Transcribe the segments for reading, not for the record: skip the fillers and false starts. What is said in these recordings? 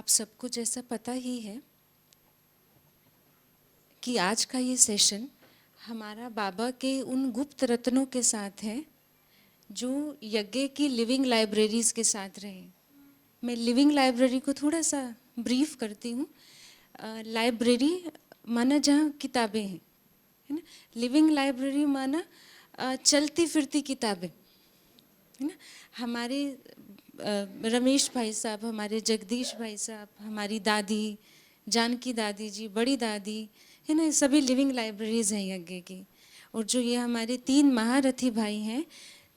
आप सबको जैसा पता ही है कि आज का ये सेशन हमारा बाबा के उन गुप्त रत्नों के साथ है जो यज्ञ की लिविंग लाइब्रेरीज के साथ रहे। मैं लिविंग लाइब्रेरी को थोड़ा सा ब्रीफ करती हूँ। लाइब्रेरी माना जहाँ किताबें हैं, है ना। लिविंग लाइब्रेरी माना चलती फिरती किताबें, है ना। हमारे रमेश भाई साहब, हमारे जगदीश भाई साहब, हमारी दादी जानकी दादी जी, बड़ी दादी, है ना, सभी लिविंग लाइब्रेरीज हैं यज्ञ की। और जो ये हमारे 3 महारथी भाई हैं,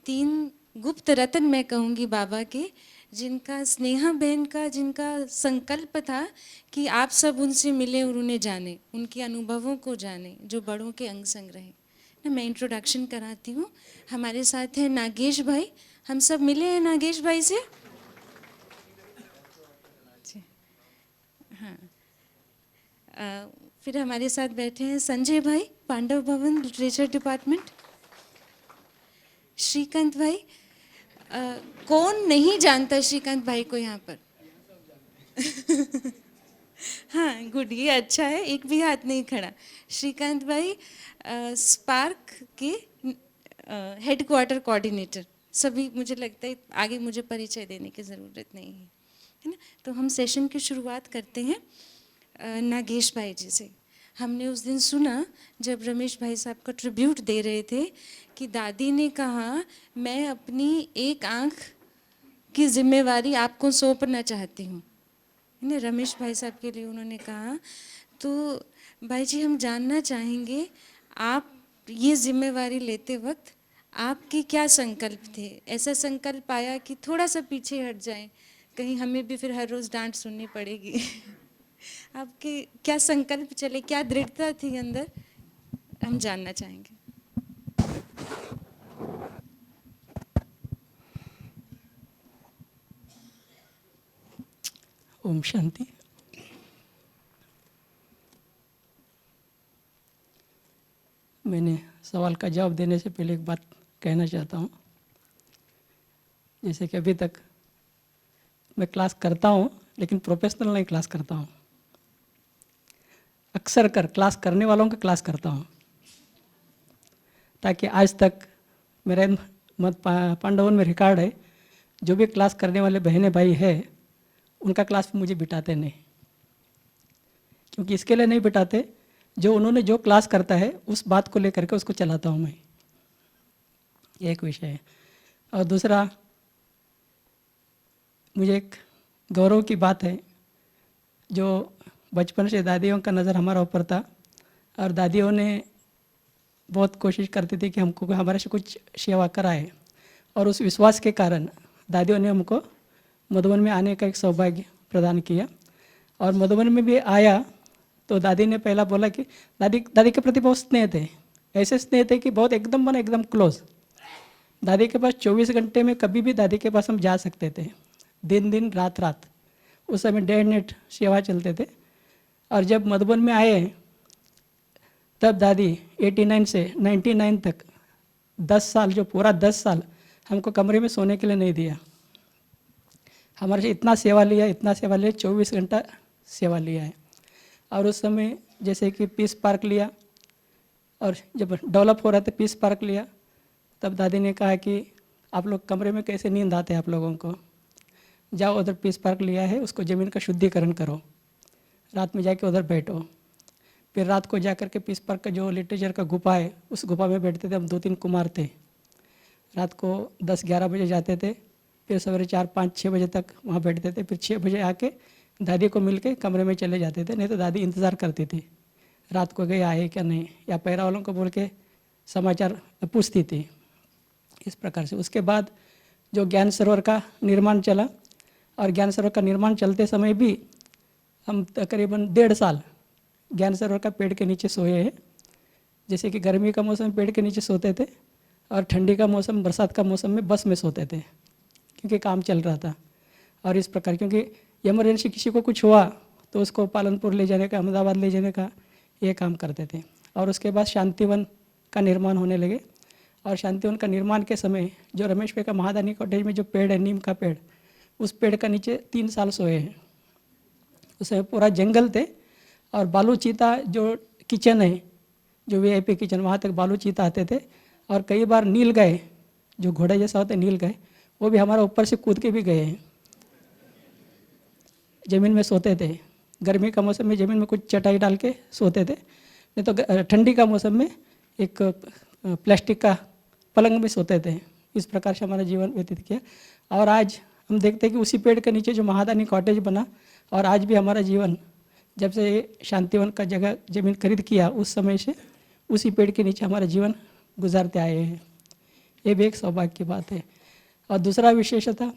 3 गुप्त रत्न मैं कहूँगी बाबा के, जिनका स्नेहा बहन का जिनका संकल्प था कि आप सब उनसे मिलें और उन्हें जानें, उनके अनुभवों को जानें, जो बड़ों के अंग संग रहे। मैं इंट्रोडक्शन कराती हूँ। हमारे साथ हैं नागेश भाई। हम सब मिले हैं नागेश भाई से। हाँ। फिर हमारे साथ बैठे हैं संजय भाई, पांडव भवन लिटरेचर डिपार्टमेंट। श्रीकांत भाई, कौन नहीं जानता श्रीकांत भाई को यहाँ पर? हाँ, गुड, ये अच्छा है, एक भी हाथ नहीं खड़ा। श्रीकांत भाई स्पार्क के हेडक्वार्टर कोऑर्डिनेटर। सभी, मुझे लगता है आगे मुझे परिचय देने की ज़रूरत नहीं है ना। तो हम सेशन की शुरुआत करते हैं नागेश भाई जी से। हमने उस दिन सुना जब रमेश भाई साहब का ट्रिब्यूट दे रहे थे कि दादी ने कहा मैं अपनी एक आँख की जिम्मेवारी आपको सौंपना चाहती हूँ, है ना। रमेश भाई साहब के लिए उन्होंने कहा। तो भाई जी, हम जानना चाहेंगे आप ये जिम्मेवारी लेते वक्त आपके क्या संकल्प थे? ऐसा संकल्प आया कि थोड़ा सा पीछे हट जाएं, कहीं हमें भी फिर हर रोज़ डांट सुननी पड़ेगी। आपके क्या संकल्प चले, क्या दृढ़ता थी अंदर, हम जानना चाहेंगे। ओम शांति। मैंने सवाल का जवाब देने से पहले एक बात कहना चाहता हूँ। जैसे कि अभी तक मैं क्लास करता हूँ, लेकिन प्रोफेशनल नहीं क्लास करता हूँ। अक्सर कर क्लास करने वालों का क्लास करता हूँ, ताकि आज तक मेरे मत पांडवन में रिकॉर्ड है, जो भी क्लास करने वाले बहनें भाई है उनका क्लास मुझे बिठाते नहीं। क्योंकि इसके लिए नहीं बिठाते, जो उन्होंने जो क्लास करता है उस बात को लेकर के उसको चलाता हूँ मैं। ये एक विषय है। और दूसरा, मुझे एक गौरव की बात है, जो बचपन से दादियों का नज़र हमारा ऊपर था और दादियों ने बहुत कोशिश करती थी कि हमको हमारे से कुछ सेवा कराए, और उस विश्वास के कारण दादियों ने हमको मधुबन में आने का एक सौभाग्य प्रदान किया। और मधुबन में भी आया तो दादी ने पहला बोला कि दादी के प्रति बहुत स्नेह थे, ऐसे स्नेह थे कि बहुत एकदम बना एकदम क्लोज। दादी के पास 24 घंटे में कभी भी दादी के पास हम जा सकते थे, दिन दिन रात रात। उस समय डे एंड नाइट सेवा चलते थे। और जब मधुबन में आए तब दादी 89 से 99 तक 10 साल, जो पूरा 10 साल हमको कमरे में सोने के लिए नहीं दिया। हमारे से इतना सेवा लिया, 24 घंटा सेवा लिया है। और उस समय जैसे कि पीस पार्क लिया, और जब डेवलप हो रहा था पीस पार्क लिया, तब दादी ने कहा कि आप लोग कमरे में कैसे नींद आते हैं आप लोगों को, जाओ उधर पीस पार्क लिया है, उसको ज़मीन का शुद्धिकरण करो, रात में जाके उधर बैठो। फिर रात को जा कर के पीस पार्क का जो लिटरेचर का गुफा है, उस गुफा में बैठते थे हम। 2-3 कुमार थे, रात को 10-11 बजे जाते थे, फिर सवेरे 4-5-6 बजे तक वहाँ बैठते थे। फिर 6 बजे आके दादी को मिल के कमरे में चले जाते थे। नहीं तो दादी इंतज़ार करती थी रात को गए आए क्या नहीं, या पैरा वालों को बोल के समाचार पूछती थी। इस प्रकार से उसके बाद जो ज्ञान सरोवर का निर्माण चला, और ज्ञान सरोवर का निर्माण चलते समय भी हम तकरीबन 1.5 साल ज्ञान सरोवर का पेड़ के नीचे सोए हैं। जैसे कि गर्मी का मौसम पेड़ के नीचे सोते थे, और ठंडी का मौसम, बरसात का मौसम में बस में सोते थे, क्योंकि काम चल रहा था। और इस प्रकार, क्योंकि इमरजेंसी किसी को कुछ हुआ तो उसको पालनपुर ले जाने का, अहमदाबाद ले जाने का, ये काम करते थे। और उसके बाद शांतिवन का निर्माण होने लगे। और शांतिवन का निर्माण के समय जो रमेश भाई का महादानी कॉटेज में जो पेड़ है, नीम का पेड़, उस पेड़ का नीचे 3 साल सोए हैं। उस समय पूरा जंगल थे और बालू चीता जो किचन है, जो VIP किचन, वहाँ तक बालू चीता आते थे। और कई बार नील गाय, जो घोड़े जैसा होता है नील गाय, वो भी हमारा ऊपर से कूद के भी गए हैं। ज़मीन में सोते थे, गर्मी का मौसम में ज़मीन में कुछ चटाई डाल के सोते थे, नहीं तो ठंडी का मौसम में एक प्लास्टिक का पलंग में सोते थे। इस प्रकार से हमारा जीवन व्यतीत किया। और आज हम देखते हैं कि उसी पेड़ के नीचे जो महादानी कॉटेज बना, और आज भी हमारा जीवन, जब से शांतिवन का जगह ज़मीन खरीद किया, उस समय से उसी पेड़ के नीचे हमारा जीवन गुजारते आए हैं। ये भी एक सौभाग्य की बात है। और दूसरा विशेषता,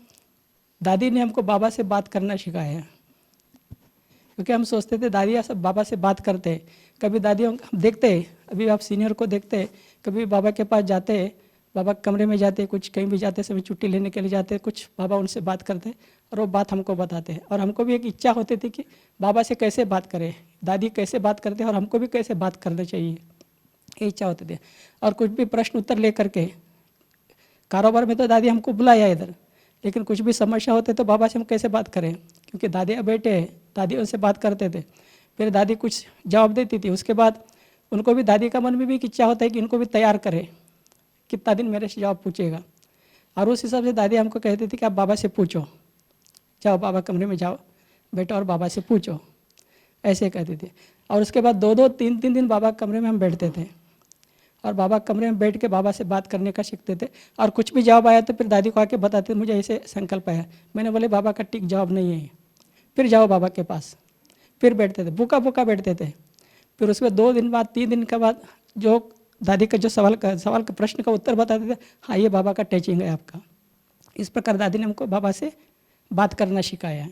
दादी ने हमको बाबा से बात करना सिखाया है। क्योंकि हम सोचते थे दादियाँ सब बाबा से बात करते हैं, कभी दादियों हम देखते हैं, अभी आप सीनियर को देखते हैं, कभी बाबा के पास जाते हैं, बाबा के कमरे में जाते हैं, कुछ कहीं भी जाते समय छुट्टी लेने के लिए जाते हैं, कुछ बाबा उनसे बात करते हैं और वो बात हमको बताते हैं। और हमको भी एक इच्छा होती थी कि बाबा से कैसे बात करें, दादी कैसे बात करते हैं और हमको भी कैसे बात करना चाहिए, ये इच्छा होती थी। और कुछ भी प्रश्न उत्तर ले करके, कारोबार में तो दादी हमको बुलाया इधर, लेकिन कुछ भी समस्या होते तो बाबा से हम कैसे बात करें, क्योंकि दादियाँ बैठे हैं, दादी उनसे बात करते थे, फिर दादी कुछ जवाब देती थी। उसके बाद उनको भी, दादी का मन में भी एक इच्छा होता है कि इनको भी तैयार करें, कितना दिन मेरे से जवाब पूछेगा। और उस हिसाब से दादी हमको कहती थी कि आप बाबा से पूछो, जाओ बाबा कमरे में जाओ, बैठो और बाबा से पूछो, ऐसे कहती थी। और उसके बाद 2-2, 3-3 दिन बाबा कमरे में हम बैठते थे और बाबा कमरे में बैठ के बाबा से बात करने का सीखते थे। और कुछ भी जवाब आया तो फिर दादी को आके बताते, मुझे ऐसे संकल्प आया, मैंने बोले बाबा का ठीक जवाब नहीं है, फिर जाओ बाबा के पास, फिर बैठते थे, भूखा भूखा बैठते थे। फिर उसमें 2 दिन बाद, 3 दिन के बाद जो दादी का जो सवाल का प्रश्न का उत्तर बताते थे, हाँ ये बाबा का टीचिंग है आपका। इस प्रकार दादी ने हमको बाबा से बात करना सिखाया है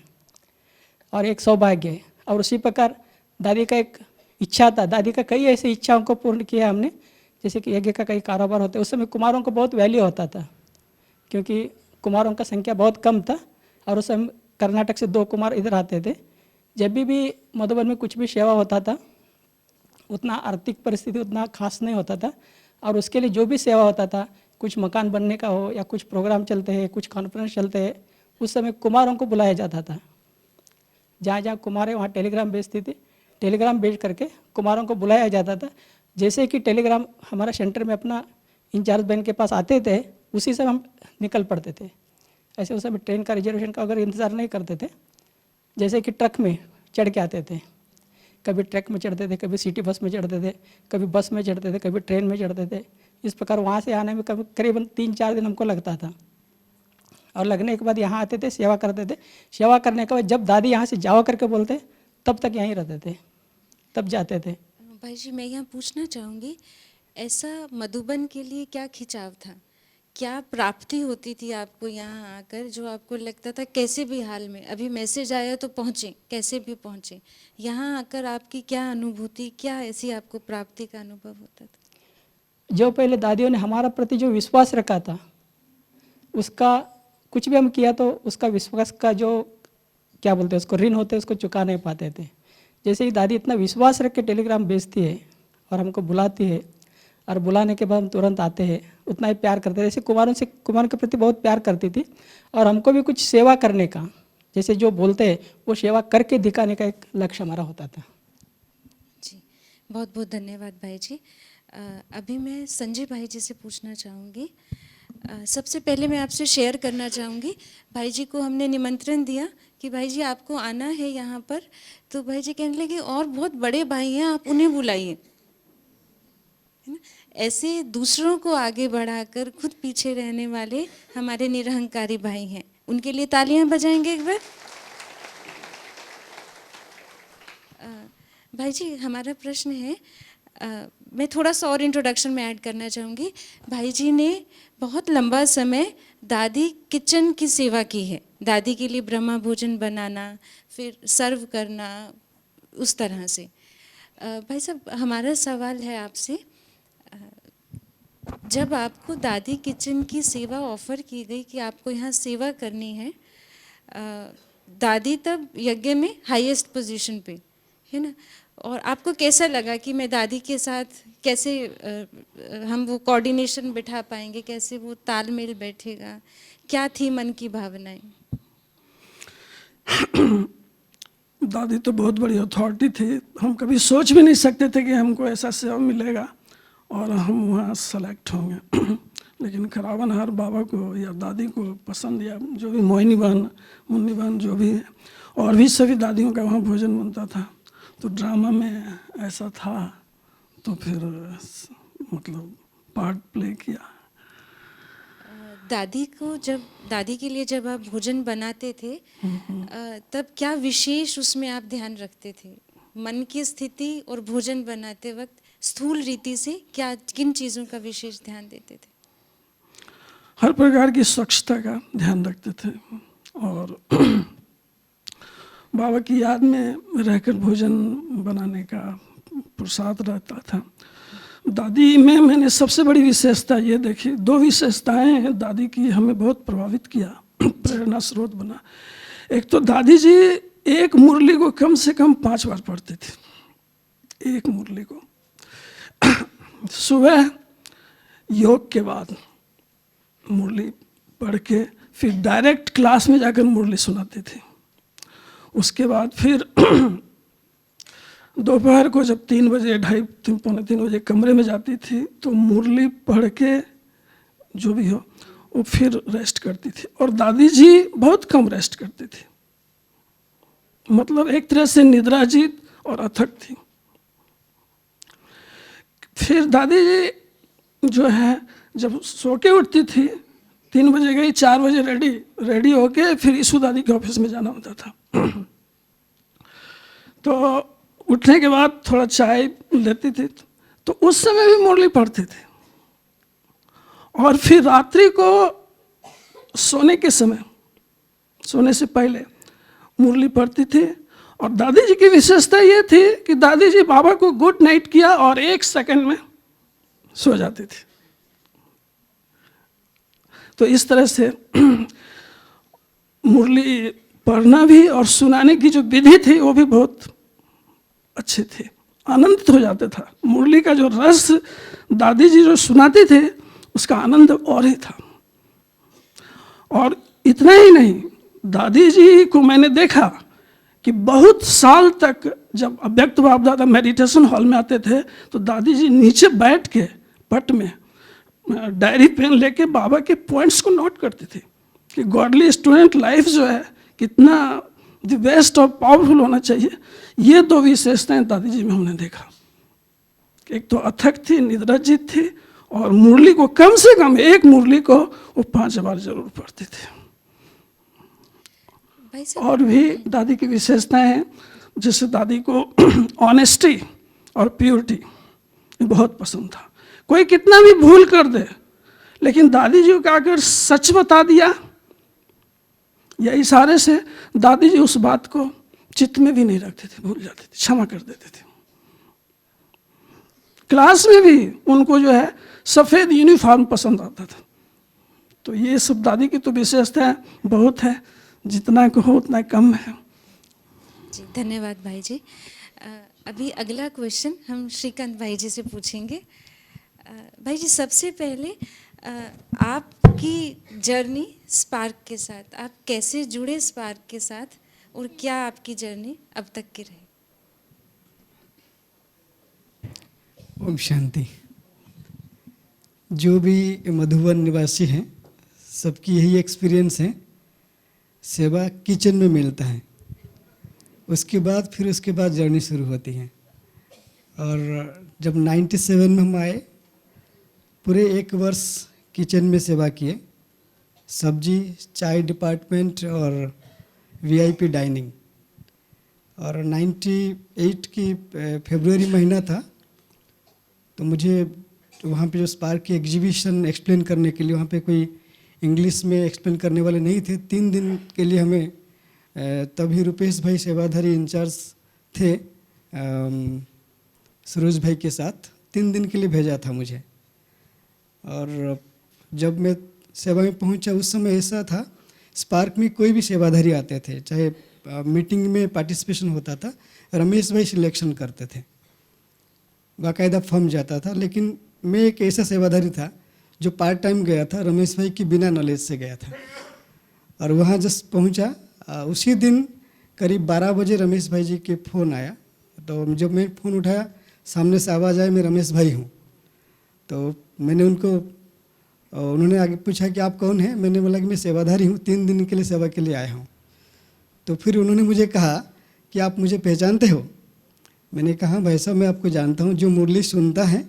और एक सौभाग्य है। और उसी प्रकार दादी का एक इच्छा था, दादी का कई ऐसी इच्छाओं को पूर्ण किया हमने, जैसे कि यज्ञ का कई कारोबार होते, उस समय कुमारों को बहुत वैल्यू होता था, क्योंकि कुमारों का संख्या बहुत कम था। और उस समय कर्नाटक से 2 कुमार इधर आते थे। जब भी मधुबन में कुछ भी सेवा होता था, उतना आर्थिक परिस्थिति उतना खास नहीं होता था, और उसके लिए जो भी सेवा होता था, कुछ मकान बनने का हो या कुछ प्रोग्राम चलते हैं, कुछ कॉन्फ्रेंस चलते हैं, उस समय कुमारों को बुलाया जाता था। जहाँ जहाँ कुमार है वहाँ टेलीग्राम भेजती थी, टेलीग्राम भेज करके कुमारों को बुलाया जाता था। जैसे कि टेलीग्राम हमारा सेंटर में अपना इंचार्ज बहन के पास आते थे, उसी से हम निकल पड़ते थे। ऐसे उस समय ट्रेन का रिजर्वेशन का अगर इंतज़ार नहीं करते थे, जैसे कि ट्रक में चढ़ के आते थे, कभी ट्रक में चढ़ते थे, कभी सिटी बस में चढ़ते थे, कभी बस में चढ़ते थे, कभी ट्रेन में चढ़ते थे। इस प्रकार वहाँ से आने में कभी करीबन 3-4 दिन हमको लगता था। और लगने के बाद यहाँ आते थे, सेवा करते थे। सेवा करने के बाद जब दादी यहाँ से जाओ करके बोलते, तब तक यहीं रहते थे, तब जाते थे। भाई जी, मैं यहाँ पूछना चाहूँगी, ऐसा मधुबन के लिए क्या खिंचाव था, क्या प्राप्ति होती थी आपको यहाँ आकर, जो आपको लगता था कैसे भी हाल में, अभी मैसेज आया तो पहुँचे, कैसे भी पहुँचे, यहाँ आकर आपकी क्या अनुभूति, क्या ऐसी आपको प्राप्ति का अनुभव होता था? जो पहले दादियों ने हमारा प्रति जो विश्वास रखा था, उसका कुछ भी हम किया तो उसका विश्वास का जो क्या बोलते हैं उसको, ऋण होते हैं, उसको चुका नहीं पाते थे। जैसे ही दादी इतना विश्वास रख के टेलीग्राम भेजती है और हमको बुलाती है, और बुलाने के बाद हम तुरंत आते हैं, उतना ही प्यार करते थे। जैसे कुमारों के प्रति बहुत प्यार करती थी, और हमको भी कुछ सेवा करने का, जैसे जो बोलते हैं वो सेवा करके दिखाने का एक लक्ष्य हमारा होता था। जी, बहुत बहुत धन्यवाद भाई जी। अभी मैं संजय भाई जी से पूछना चाहूँगी। सबसे पहले मैं आपसे शेयर करना चाहूँगी, भाई जी को हमने निमंत्रण दिया कि भाई जी आपको आना है यहाँ पर, तो भाई जी कहने लगे और बहुत बड़े भाई हैं, आप उन्हें बुलाइए, है ना। ऐसे दूसरों को आगे बढ़ाकर खुद पीछे रहने वाले हमारे निरहंकारी भाई हैं, उनके लिए तालियां बजाएंगे एक बार। भाई जी, हमारा प्रश्न है, मैं थोड़ा सा और इंट्रोडक्शन में ऐड करना चाहूँगी। भाई जी ने बहुत लंबा समय दादी किचन की सेवा की है, दादी के लिए ब्रह्मा भोजन बनाना, फिर सर्व करना, उस तरह से। भाई साहब, हमारा सवाल है आपसे, जब आपको दादी किचन की सेवा ऑफ़र की गई कि आपको यहाँ सेवा करनी है, दादी तब यज्ञ में हाईएस्ट पोजीशन पे है ना, और आपको कैसा लगा कि मैं दादी के साथ कैसे हम वो कोऑर्डिनेशन बिठा पाएंगे, कैसे वो तालमेल बैठेगा, क्या थी मन की भावनाएं? दादी तो बहुत बड़ी अथॉरिटी थी, हम कभी सोच भी नहीं सकते थे कि हमको ऐसा सेवा मिलेगा और हम वहाँ सेलेक्ट होंगे। लेकिन खराबन हर बाबा को या दादी को पसंद, या जो भी मोहिनी बहन, मुन्नी बहन जो भी है, और भी सभी दादियों का वहाँ भोजन बनता था। तो ड्रामा में ऐसा था तो फिर मतलब पार्ट प्ले किया। दादी के लिए जब आप भोजन बनाते थे तब क्या विशेष उसमें आप ध्यान रखते थे? मन की स्थिति और भोजन बनाते वक्त स्थूल रीति से क्या किन चीज़ों का विशेष ध्यान देते थे? हर प्रकार की स्वच्छता का ध्यान रखते थे और बाबा की याद में रहकर भोजन बनाने का प्रसाद रहता था। दादी में मैंने सबसे बड़ी विशेषता ये देखी, दो विशेषताएं हैं दादी की, हमें बहुत प्रभावित किया, प्रेरणा स्रोत बना। एक तो दादी जी एक मुरली को कम से कम 5 बार पढ़ती थी, एक मुरली को। सुबह योग के बाद मुरली पढ़ के फिर डायरेक्ट क्लास में जाकर मुरली सुनाती थी। उसके बाद फिर दोपहर को जब 3 बजे, 2:30, पौने 3 बजे कमरे में जाती थी तो मुरली पढ़ के जो भी हो वो फिर रेस्ट करती थी। और दादी जी बहुत कम रेस्ट करती थी, मतलब एक तरह से निद्राजीत और अथक थी। फिर दादी जी जो है जब सो के उठती थी, 3 बजे गई, 4 बजे रेडी होके फिर ईशु दादी के ऑफिस में जाना होता था। तो उठने के बाद थोड़ा चाय लेती थी, तो उस समय भी मुरली पढ़ती थी। और फिर रात्रि को सोने के समय, सोने से पहले मुरली पढ़ती थी। और दादी जी की विशेषता ये थी कि दादी जी बाबा को गुड नाइट किया और 1 सेकंड में सो जाती थी। तो इस तरह से मुरली पढ़ना भी और सुनाने की जो विधि थी वो भी बहुत अच्छी थी, आनंदित हो जाते था। मुरली का जो रस दादी जी जो सुनाते थे उसका आनंद और ही था। और इतना ही नहीं, दादी जी को मैंने देखा कि बहुत साल तक जब अव्यक्त बाप दादा मेडिटेशन हॉल में आते थे तो दादी जी नीचे बैठ के पट में डायरी पेन लेके बाबा के पॉइंट्स को नोट करती थी कि गॉडली स्टूडेंट लाइफ जो है कितना द बेस्ट और पावरफुल होना चाहिए। ये 2 विशेषताएं दादी जी में हमने देखा, एक तो अथक थी, निद्राजीत थी, और मुरली को कम से कम एक मुरली को वो 5 बार जरूर पढ़ती थी। और भी दादी की विशेषताएं हैं, जैसे दादी को ऑनेस्टी और प्योरिटी बहुत पसंद था। कोई कितना भी भूल कर दे लेकिन दादी जी को अगर सच बता दिया या इशारे से, दादी जी उस बात को चित्त में भी नहीं रखते थे, भूल जाते थे, क्षमा कर देते थे। क्लास में भी उनको जो है सफ़ेद यूनिफॉर्म पसंद आता था। तो ये सब दादी की तो विशेषता बहुत है, जितना कहो उतना कम है। जी धन्यवाद भाई जी। अभी अगला क्वेश्चन हम श्रीकांत भाई जी से पूछेंगे। भाई जी, सबसे पहले आपकी जर्नी स्पार्क के साथ, आप कैसे जुड़े स्पार्क के साथ और क्या आपकी जर्नी अब तक की रही? ओम शांति। जो भी मधुबन निवासी हैं सबकी यही एक्सपीरियंस है, सेवा किचन में मिलता है, उसके बाद जर्नी शुरू होती है। और जब 97 में हम आए, पूरे 1 वर्ष किचन में सेवा किए, सब्जी, चाय डिपार्टमेंट और वीआईपी डाइनिंग। और 98 की फरवरी महीना था, तो मुझे वहाँ पे जो स्पार्क की एग्जीबिशन एक्सप्लेन करने के लिए, वहाँ पे कोई इंग्लिश में एक्सप्लेन करने वाले नहीं थे। 3 दिन के लिए हमें, तभी रुपेश भाई सेवाधारी इंचार्ज थे सरोज भाई के साथ, 3 दिन के लिए भेजा था मुझे। और जब मैं सेवा में पहुंचा उस समय ऐसा था, स्पार्क में कोई भी सेवाधारी आते थे, चाहे मीटिंग में पार्टिसिपेशन होता था, रमेश भाई सिलेक्शन करते थे, बाकायदा फॉर्म जाता था। लेकिन मैं एक ऐसा सेवाधारी था जो पार्ट टाइम गया था, रमेश भाई की बिना नॉलेज से गया था। और वहाँ जस्ट पहुँचा, उसी दिन करीब 12 बजे रमेश भाई जी के फ़ोन आया। तो जब मैं फ़ोन उठाया, सामने से आवाज़ आई, मैं रमेश भाई हूँ। तो मैंने उन्होंने आगे पूछा कि आप कौन हैं। मैंने बोला कि मैं सेवाधारी हूँ, 3 दिन के लिए सेवा के लिए आया हूँ। तो फिर उन्होंने मुझे कहा कि आप मुझे पहचानते हो। मैंने कहा भाई साहब, मैं आपको जानता हूँ, जो मुरली सुनता है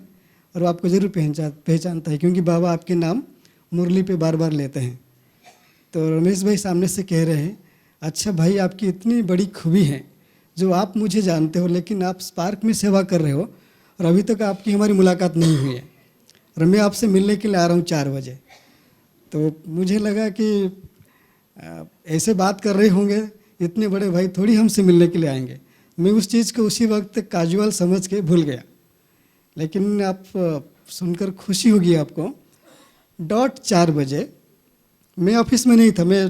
और वो आपको ज़रूर पहचानता है, क्योंकि बाबा आपके नाम मुरली पे बार बार लेते हैं। तो रमेश भाई सामने से कह रहे हैं, अच्छा भाई, आपकी इतनी बड़ी खूबी है जो आप मुझे जानते हो, लेकिन आप स्पार्क में सेवा कर रहे हो और अभी तक आपकी हमारी मुलाकात नहीं हुई है, और मैं आपसे मिलने के लिए आ रहा हूँ 4 बजे। तो मुझे लगा कि ऐसे बात कर रहे होंगे, इतने बड़े भाई थोड़ी हमसे मिलने के लिए आएंगे। मैं उस चीज़ को उसी वक्त कैजुअल समझ के भूल गया। लेकिन आप सुनकर खुशी होगी आपको, डॉट 4 बजे, मैं ऑफिस में नहीं था, मैं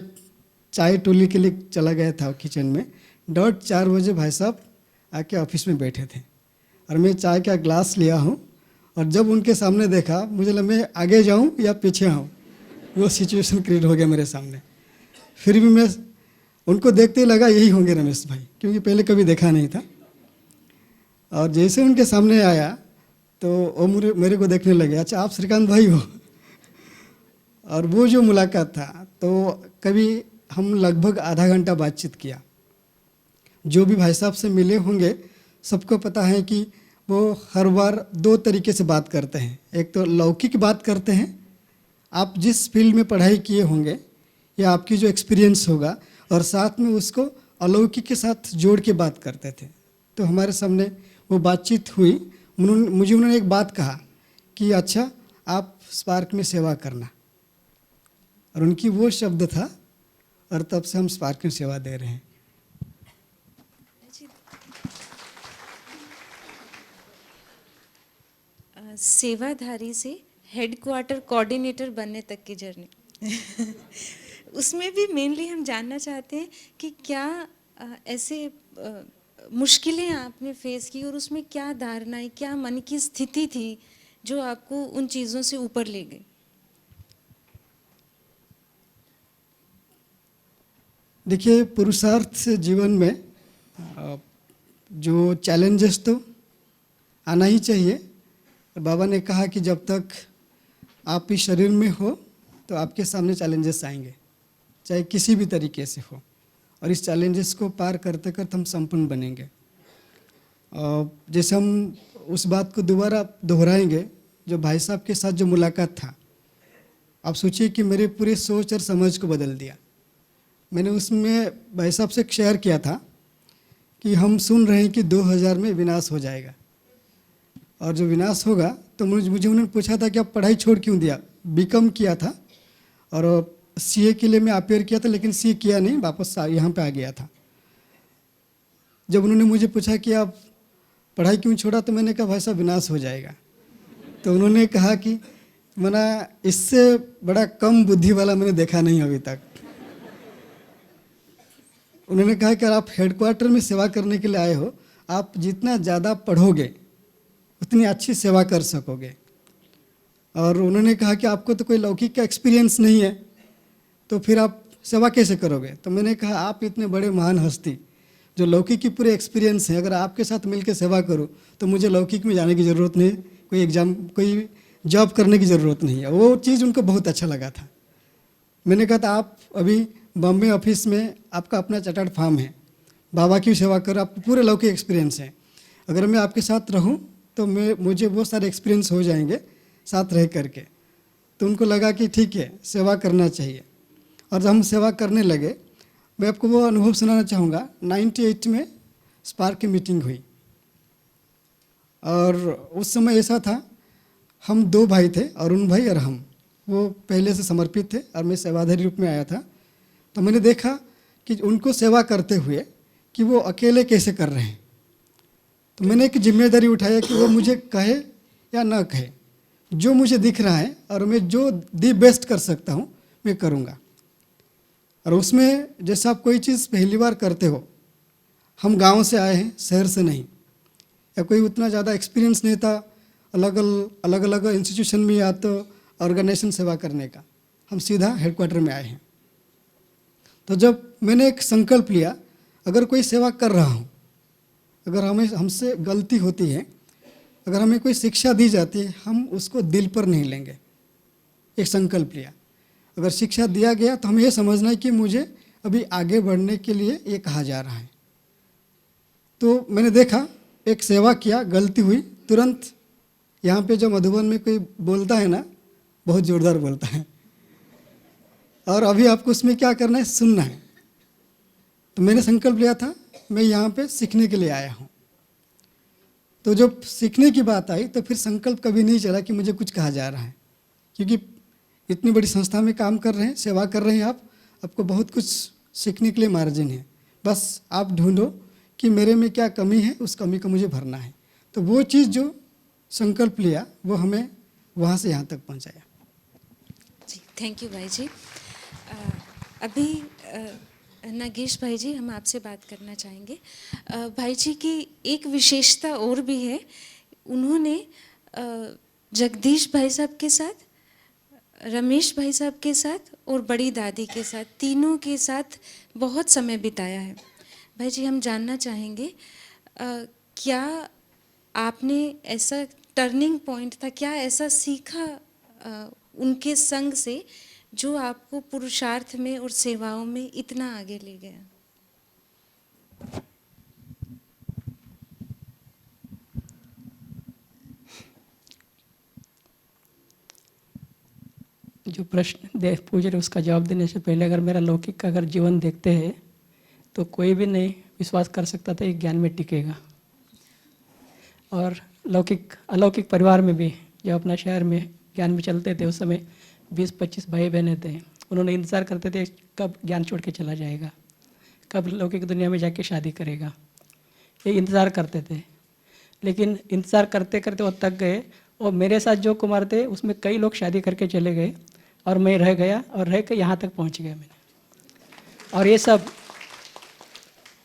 चाय टोली के लिए चला गया था किचन में। डॉट 4 बजे भाई साहब आके ऑफिस में बैठे थे और मैं चाय का ग्लास लिया हूँ, और जब उनके सामने देखा, मुझे लगा मैं आगे जाऊँ या पीछे आऊँ, वो सिचुएशन क्रिएट हो गया मेरे सामने। फिर भी मैं उनको देखते ही लगा यही होंगे रमेश भाई, क्योंकि पहले कभी देखा नहीं था। और जैसे उनके सामने आया तो वो मेरे को देखने लगे, अच्छा आप श्रीकांत भाई हो। और वो जो मुलाकात था, तो कभी हम लगभग आधा घंटा बातचीत किया। जो भी भाई साहब से मिले होंगे सबको पता है कि वो हर बार 2 तरीके से बात करते हैं। एक तो लौकिक बात करते हैं, आप जिस फील्ड में पढ़ाई किए होंगे या आपकी जो एक्सपीरियंस होगा, और साथ में उसको अलौकिक के साथ जोड़ के बात करते थे। तो हमारे सामने वो बातचीत हुई। मुझे उन्होंने एक बात कहा कि अच्छा आप स्पार्क में सेवा करना, और उनकी वो शब्द था, और तब से हम स्पार्क में सेवा दे रहे हैं। सेवाधारी से हेडक्वार्टर कोऑर्डिनेटर बनने तक की जर्नी उसमें भी मेनली हम जानना चाहते हैं कि क्या ऐसे मुश्किलें आपने फेस की, और उसमें क्या धारणाएं, क्या मन की स्थिति थी जो आपको उन चीज़ों से ऊपर ले गई। देखिए, पुरुषार्थ से जीवन में जो चैलेंजेस तो आना ही चाहिए। बाबा ने कहा कि जब तक आप इस शरीर में हो तो आपके सामने चैलेंजेस आएंगे, चाहे किसी भी तरीके से हो, और इस चैलेंजेस को पार करते करते हम संपन्न बनेंगे। जैसे हम उस बात को दोबारा दोहराएंगे, जो भाई साहब के साथ जो मुलाकात था, आप सोचिए कि मेरे पूरे सोच और समझ को बदल दिया। मैंने उसमें भाई साहब से शेयर किया था कि हम सुन रहे हैं कि 2000 में विनाश हो जाएगा, और जो विनाश होगा तो मुझे उन्होंने पूछा था कि आप पढ़ाई छोड़ क्यों दिया। बीकॉम किया था और सीए के लिए मैं अपेयर किया था, लेकिन सीए किया नहीं, वापस यहाँ पे आ गया था। जब उन्होंने मुझे पूछा कि आप पढ़ाई क्यों छोड़ा, तो मैंने कहा भाई साहब विनाश हो जाएगा। तो उन्होंने कहा कि मना इससे बड़ा कम बुद्धि वाला मैंने देखा नहीं अभी तक। उन्होंने कहा कि आप हेडक्वार्टर में सेवा करने के लिए आए हो, आप जितना ज़्यादा पढ़ोगे उतनी अच्छी सेवा कर सकोगे। और उन्होंने कहा कि आपको तो कोई लौकिक का एक्सपीरियंस नहीं है, तो फिर आप सेवा कैसे करोगे। तो मैंने कहा आप इतने बड़े महान हस्ती जो लौकिक की पूरे एक्सपीरियंस है, अगर आपके साथ मिलकर सेवा करूं तो मुझे लौकिक में जाने की ज़रूरत नहीं, कोई एग्ज़ाम कोई जॉब करने की ज़रूरत नहीं है। वो चीज़ उनको बहुत अच्छा लगा था। मैंने कहा था आप अभी बॉम्बे ऑफिस में आपका अपना चार्टर्ड फार्म है, बाबा की सेवा करो, आपको पूरे लौकिक एक्सपीरियंस है, अगर मैं आपके साथ रहूं तो मुझे बहुत सारे एक्सपीरियंस हो जाएंगे साथ रह करके। तो उनको लगा कि ठीक है, सेवा करना चाहिए। और जब हम सेवा करने लगे, मैं आपको वो अनुभव सुनाना चाहूँगा। 98 में स्पार्क की मीटिंग हुई, और उस समय ऐसा था, हम 2 भाई थे, अरुण भाई और हम, वो पहले से समर्पित थे और मैं सेवाधारी रूप में आया था। तो मैंने देखा कि उनको सेवा करते हुए कि वो अकेले कैसे कर रहे हैं। तो मैंने एक जिम्मेदारी उठाया कि वो मुझे कहे या ना कहे, जो मुझे दिख रहा है और मैं जो दी बेस्ट कर सकता हूँ मैं करूँगा। और उसमें जैसे आप कोई चीज़ पहली बार करते हो, हम गांव से आए हैं, शहर से नहीं, या कोई उतना ज़्यादा एक्सपीरियंस नहीं था अलग अलग इंस्टीट्यूशन में या तो ऑर्गेनाइजेशन सेवा करने का, हम सीधा हेडक्वार्टर में आए हैं। तो जब मैंने एक संकल्प लिया, अगर कोई सेवा कर रहा हूँ, अगर हमसे गलती होती है, अगर हमें कोई शिक्षा दी जाती है, हम उसको दिल पर नहीं लेंगे। एक संकल्प लिया, अगर शिक्षा दिया गया तो हमें ये समझना है कि मुझे अभी आगे बढ़ने के लिए ये कहा जा रहा है। तो मैंने देखा, एक सेवा किया, गलती हुई, तुरंत यहाँ पे जो मधुबन में कोई बोलता है ना, बहुत ज़ोरदार बोलता है, और अभी आपको उसमें क्या करना है, सुनना है। तो मैंने संकल्प लिया था, मैं यहाँ पे सीखने के लिए आया हूँ। तो जब सीखने की बात आई तो फिर संकल्प कभी नहीं चला कि मुझे कुछ कहा जा रहा है, क्योंकि इतनी बड़ी संस्था में काम कर रहे हैं, सेवा कर रहे हैं आप, आपको बहुत कुछ सीखने के लिए मार्जिन है। बस आप ढूंढो कि मेरे में क्या कमी है, उस कमी को मुझे भरना है। तो वो चीज़ जो संकल्प लिया वो हमें वहाँ से यहाँ तक पहुँचाया। जी, थैंक यू भाई जी। अभी नागेश भाई जी, हम आपसे बात करना चाहेंगे। भाई जी की एक विशेषता और भी है, उन्होंने जगदीश भाई साहब के साथ, रमेश भाई साहब के साथ और बड़ी दादी के साथ, तीनों के साथ बहुत समय बिताया है। भाई जी, हम जानना चाहेंगे क्या आपने ऐसा टर्निंग पॉइंट था, क्या ऐसा सीखा उनके संग से जो आपको पुरुषार्थ में और सेवाओं में इतना आगे ले गया? जो प्रश्न पूछ रहे उसका जवाब देने से पहले अगर मेरा लौकिक का अगर जीवन देखते हैं तो कोई भी नहीं विश्वास कर सकता था एक ज्ञान में टिकेगा। और अलौकिक परिवार में भी जो अपना शहर में ज्ञान में चलते थे, उस समय 20-25 भाई बहने थे। उन्होंने इंतज़ार करते थे कब ज्ञान छोड़ के चला जाएगा, कब लौकिक दुनिया में जाके शादी करेगा, ये इंतज़ार करते थे। लेकिन इंतज़ार करते करते वो थक गए, और मेरे साथ जो कुमार थे उसमें कई लोग शादी करके चले गए और मैं रह गया, और रह के यहाँ तक पहुँच गया मैंने। और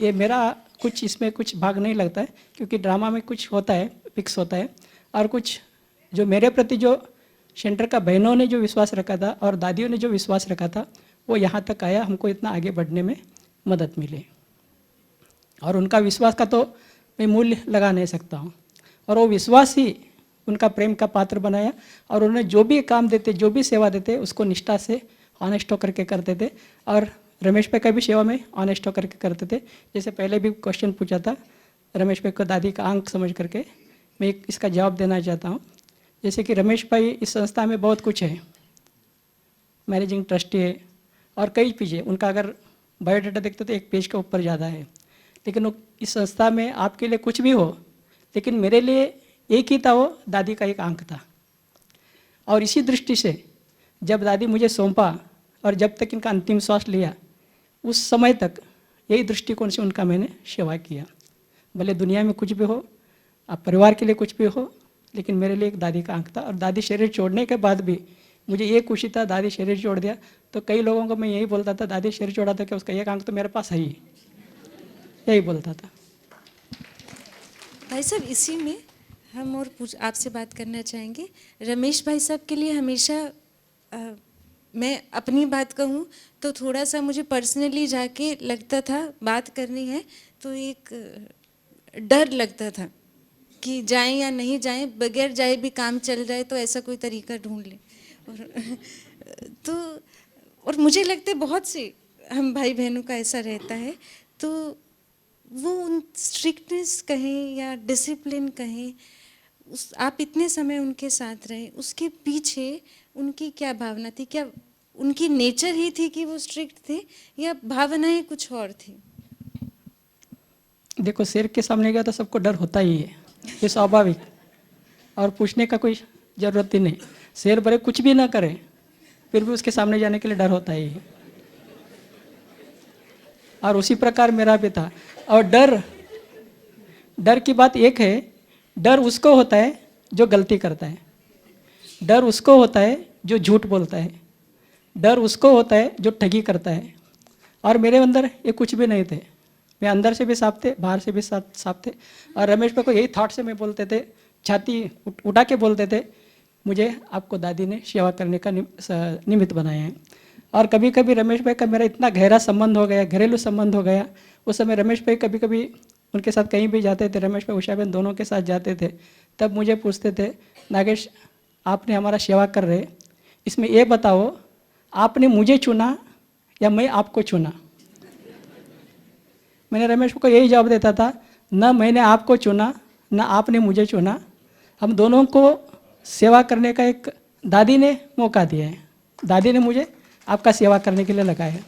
ये मेरा कुछ इसमें कुछ भाग नहीं लगता है, क्योंकि ड्रामा में कुछ होता है, फिक्स होता है, और कुछ जो मेरे प्रति जो सेंटर का बहनों ने जो विश्वास रखा था और दादियों ने जो विश्वास रखा था, वो यहाँ तक आया, हमको इतना आगे बढ़ने में मदद मिली। और उनका विश्वास का तो मैं मूल्य लगा नहीं सकता हूँ, और वो विश्वास ही उनका प्रेम का पात्र बनाया। और उन्हें जो भी काम देते, जो भी सेवा देते, उसको निष्ठा से ऑनेस्ट होकर के करते थे। और रमेश भाई का भी सेवा में ऑनेस्ट होकर के करते थे। जैसे पहले भी क्वेश्चन पूछा था रमेश भाई को दादी का अंक समझ करके, मैं इसका जवाब देना चाहता हूँ। जैसे कि रमेश भाई इस संस्था में बहुत कुछ है, मैनेजिंग ट्रस्टी है और कई चीज़ें, उनका अगर बायोडाटा देखते तो एक पेज के ऊपर ज़्यादा है। लेकिन वो इस संस्था में आपके लिए कुछ भी हो, लेकिन मेरे लिए एक ही था, वो दादी का एक अंक था। और इसी दृष्टि से जब दादी मुझे सौंपा और जब तक इनका अंतिम श्वास लिया, उस समय तक यही दृष्टिकोण से उनका मैंने सेवा किया। भले दुनिया में कुछ भी हो, आप परिवार के लिए कुछ भी हो, लेकिन मेरे लिए एक दादी का अंक था। और दादी शरीर छोड़ने के बाद भी मुझे ये खुशी था, दादी शरीर छोड़ दिया तो कई लोगों को मैं यही बोलता था, दादी शरीर छोड़ा था कि उसका एक अंक तो मेरे पास है ही, यही बोलता था। भाई साहब, इसी में हम और आपसे बात करना चाहेंगे। रमेश भाई साहब के लिए हमेशा मैं अपनी बात कहूँ तो थोड़ा सा मुझे पर्सनली जाके लगता था, बात करनी है तो एक डर लगता था कि जाएं या नहीं जाएं, बगैर जाए भी काम चल जाए, तो ऐसा कोई तरीका ढूंढ लें। और मुझे लगता है बहुत से हम भाई बहनों का ऐसा रहता है। तो वो उन स्ट्रिक्टनेस कहें या डिसिप्लिन कहें, आप इतने समय उनके साथ रहे, उसके पीछे उनकी क्या भावना थी? क्या उनकी नेचर ही थी कि वो स्ट्रिक्ट थे, या भावनाएं कुछ और थी? देखो, शेर के सामने गया तो सबको डर होता ही है, ये स्वाभाविक, और पूछने का कोई ज़रूरत ही नहीं। शेर भले कुछ भी ना करे फिर भी उसके सामने जाने के लिए डर होता ही है। और उसी प्रकार मेरा भी था। और डर की बात एक है, डर उसको होता है जो गलती करता है, डर उसको होता है जो झूठ बोलता है, डर उसको होता है जो ठगी करता है। और मेरे अंदर ये कुछ भी नहीं थे, मैं अंदर से भी साफ थे, बाहर से भी साफ थे। और रमेश भाई को यही थॉट से मैं बोलते थे, छाती उठा के बोलते थे, मुझे आपको दादी ने सेवा करने का निमित्त बनाया है। और कभी कभी रमेश भाई का मेरा इतना गहरा संबंध हो गया, घरेलू संबंध हो गया, उस समय रमेश भाई कभी कभी उनके साथ कहीं भी जाते थे, रमेश भाई उषा बहन दोनों के साथ जाते थे, तब मुझे पूछते थे, नागेश आपने हमारा सेवा कर रहे, इसमें ये बताओ आपने मुझे चुना या मैं आपको चुना। मैंने रमेश को यही जवाब देता था, न मैंने आपको चुना न आपने मुझे चुना, हम दोनों को सेवा करने का एक दादी ने मौका दिया है, दादी ने मुझे आपका सेवा करने के लिए लगाया है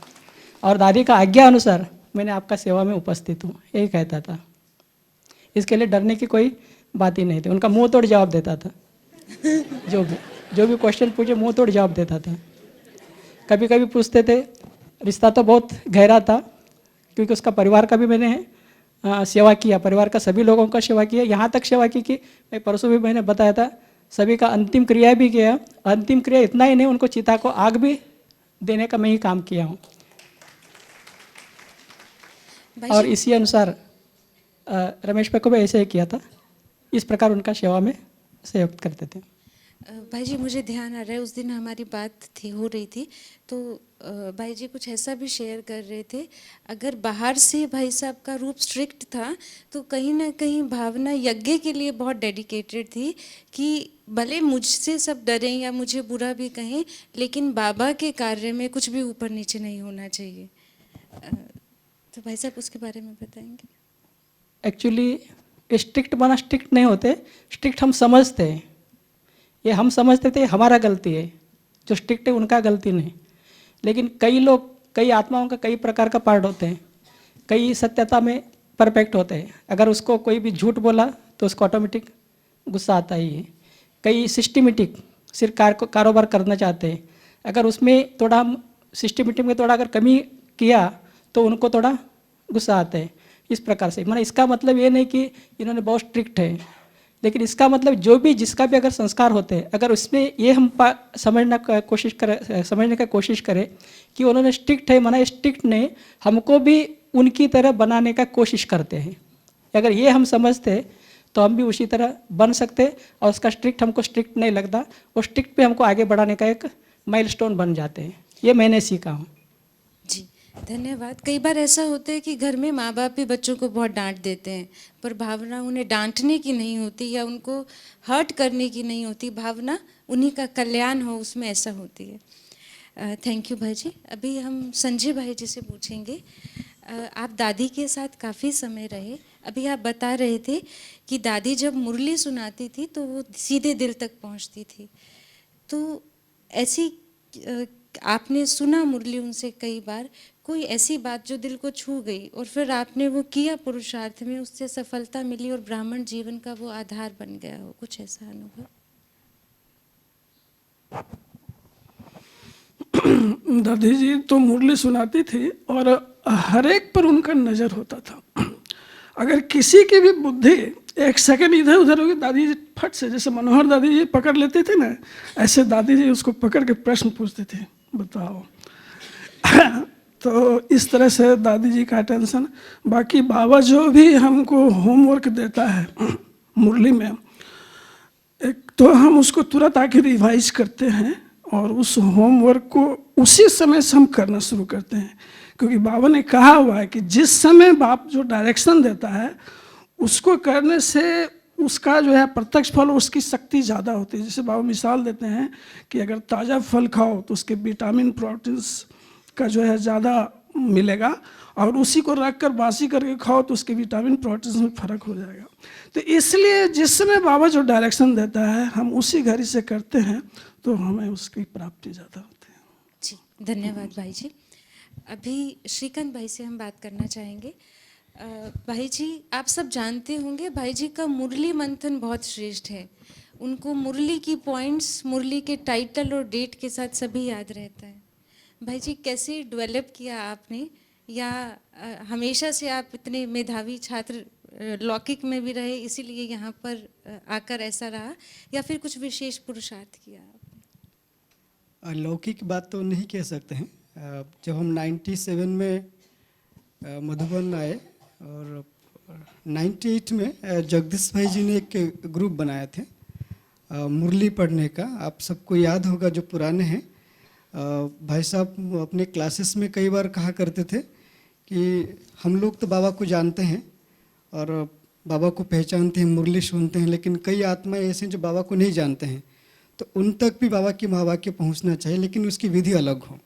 और दादी का आज्ञा अनुसार मैंने आपका सेवा में उपस्थित हूँ, यही कहता था। इसके लिए डरने की कोई बात ही नहीं थी, उनका मुंह तोड़ जवाब देता था। जो भी क्वेश्चन पूछे मुंह तोड़ जवाब देता था। कभी कभी पूछते थे, रिश्ता तो बहुत गहरा था क्योंकि उसका परिवार का भी मैंने सेवा किया, परिवार का सभी लोगों का सेवा किया, यहाँ तक सेवा की कि मैं परसों भी मैंने बताया था सभी का अंतिम क्रिया भी किया। अंतिम क्रिया इतना ही नहीं, उनको चिता को आग भी देने का मैं ही काम किया हूँ। और इसी अनुसार रमेश भाई को भी ऐसे ही किया था, इस प्रकार उनका सेवा में सहयोग करते थे। भाई जी मुझे ध्यान आ रहा है, उस दिन हमारी बात हो रही थी तो भाई जी कुछ ऐसा भी शेयर कर रहे थे, अगर बाहर से भाई साहब का रूप स्ट्रिक्ट था तो कहीं ना कहीं भावना यज्ञ के लिए बहुत डेडिकेटेड थी कि भले मुझसे सब डरें या मुझे बुरा भी कहें, लेकिन बाबा के कार्य में कुछ भी ऊपर नीचे नहीं होना चाहिए। तो भाई साहब उसके बारे में बताएंगे? एक्चुअली स्ट्रिक्ट बना स्ट्रिक्ट नहीं होते, स्ट्रिक्ट हम समझते हैं, ये हम समझते थे हमारा गलती है, जो स्ट्रिक्ट है उनका गलती नहीं। लेकिन कई लोग, कई आत्माओं का कई प्रकार का पार्ट होते हैं, कई सत्यता में परफेक्ट होते हैं, अगर उसको कोई भी झूठ बोला तो उसको ऑटोमेटिक गुस्सा आता ही है। कई सिस्टमेटिक सिर्फ कारोबार करना चाहते हैं, अगर उसमें थोड़ा हम सिस्टमेटिक में थोड़ा अगर कमी किया तो उनको थोड़ा गुस्सा आता है। इस प्रकार से मतलब इसका मतलब ये नहीं कि इन्होंने बहुत स्ट्रिक्ट है, लेकिन इसका मतलब जो भी जिसका भी अगर संस्कार होते हैं, अगर उसमें ये हम समझने का कोशिश करें कि उन्होंने स्ट्रिक्ट है, माना स्ट्रिक्ट नहीं, हमको भी उनकी तरह बनाने का कोशिश करते हैं। अगर ये हम समझते तो हम भी उसी तरह बन सकते और उसका स्ट्रिक्ट हमको स्ट्रिक्ट नहीं लगता, वो स्ट्रिक्ट पे हमको आगे बढ़ाने का एक माइलस्टोन बन जाते हैं। ये मैंने सीखा हूँ। जी धन्यवाद। कई बार ऐसा होता है कि घर में माँ बाप भी बच्चों को बहुत डांट देते हैं, पर भावना उन्हें डांटने की नहीं होती या उनको हर्ट करने की नहीं होती, भावना उन्हीं का कल्याण हो उसमें ऐसा होती है। थैंक यू भाई जी। अभी हम संजय भाई जी से पूछेंगे, आप दादी के साथ काफ़ी समय रहे, अभी आप बता रहे थे कि दादी जब मुरली सुनाती थी तो वो सीधे दिल तक पहुंचती थी, तो ऐसी आपने सुना मुरली उनसे कई बार, कोई ऐसी बात जो दिल को छू गई और फिर आपने वो किया पुरुषार्थ में, उससे सफलता मिली और ब्राह्मण जीवन का वो आधार बन गया हो, कुछ ऐसा अनुभव? दादी जी तो मुरली सुनाती थी और हर एक पर उनका नज़र होता था। अगर किसी की भी बुद्धि एक सेकंड इधर उधर होगी, दादी जी फट से, जैसे मनोहर दादी जी पकड़ लेते थे ना, ऐसे दादी जी उसको पकड़ के प्रश्न पूछते थे, बताओ। तो इस तरह से दादी जी का टेंशन। बाकी बाबा जो भी हमको होमवर्क देता है मुरली में, एक तो हम उसको तुरंत आके रिवाइज करते हैं और उस होमवर्क को उसी समय से हम करना शुरू करते हैं, क्योंकि बाबा ने कहा हुआ है कि जिस समय बाप जो डायरेक्शन देता है उसको करने से उसका जो है प्रत्यक्ष फल, उसकी शक्ति ज़्यादा होती है। जैसे बाबा मिसाल देते हैं कि अगर ताज़ा फल खाओ तो उसके विटामिन प्रोटीन्स का जो है ज़्यादा मिलेगा, और उसी को रख कर बासी करके खाओ तो उसके विटामिन प्रोटीन्स में फ़र्क हो जाएगा। तो इसलिए जिस समय बाबा जो डायरेक्शन देता है हम उसी घड़ी से करते हैं तो हमें उसकी प्राप्ति ज़्यादा होती है। जी धन्यवाद भाई जी। अभी श्रीकांत भाई से हम बात करना चाहेंगे। भाई जी आप सब जानते होंगे भाई जी का मुरली मंथन बहुत श्रेष्ठ है, उनको मुरली की पॉइंट्स, मुरली के टाइटल और डेट के साथ सभी याद रहता है। भाई जी कैसे डेवलप किया आपने, या हमेशा से आप इतने मेधावी छात्र लौकिक में भी रहे इसीलिए यहाँ पर आकर ऐसा रहा, या फिर कुछ विशेष पुरुषार्थ किया आपने? लौकिक बात तो नहीं कह सकते हैं। जब हम 97 में मधुबन आए और 98 में जगदीश भाई जी ने एक ग्रुप बनाए थे मुरली पढ़ने का। आप सबको याद होगा जो पुराने हैं, भाई साहब अपने क्लासेस में कई बार कहा करते थे कि हम लोग तो बाबा को जानते हैं और बाबा को पहचानते हैं, मुरली सुनते हैं, लेकिन कई आत्माएं ऐसे हैं जो बाबा को नहीं जानते हैं। तो उन तक भी बाबा की महावाक्य पहुंचना चाहिए, लेकिन उसकी विधि अलग हो।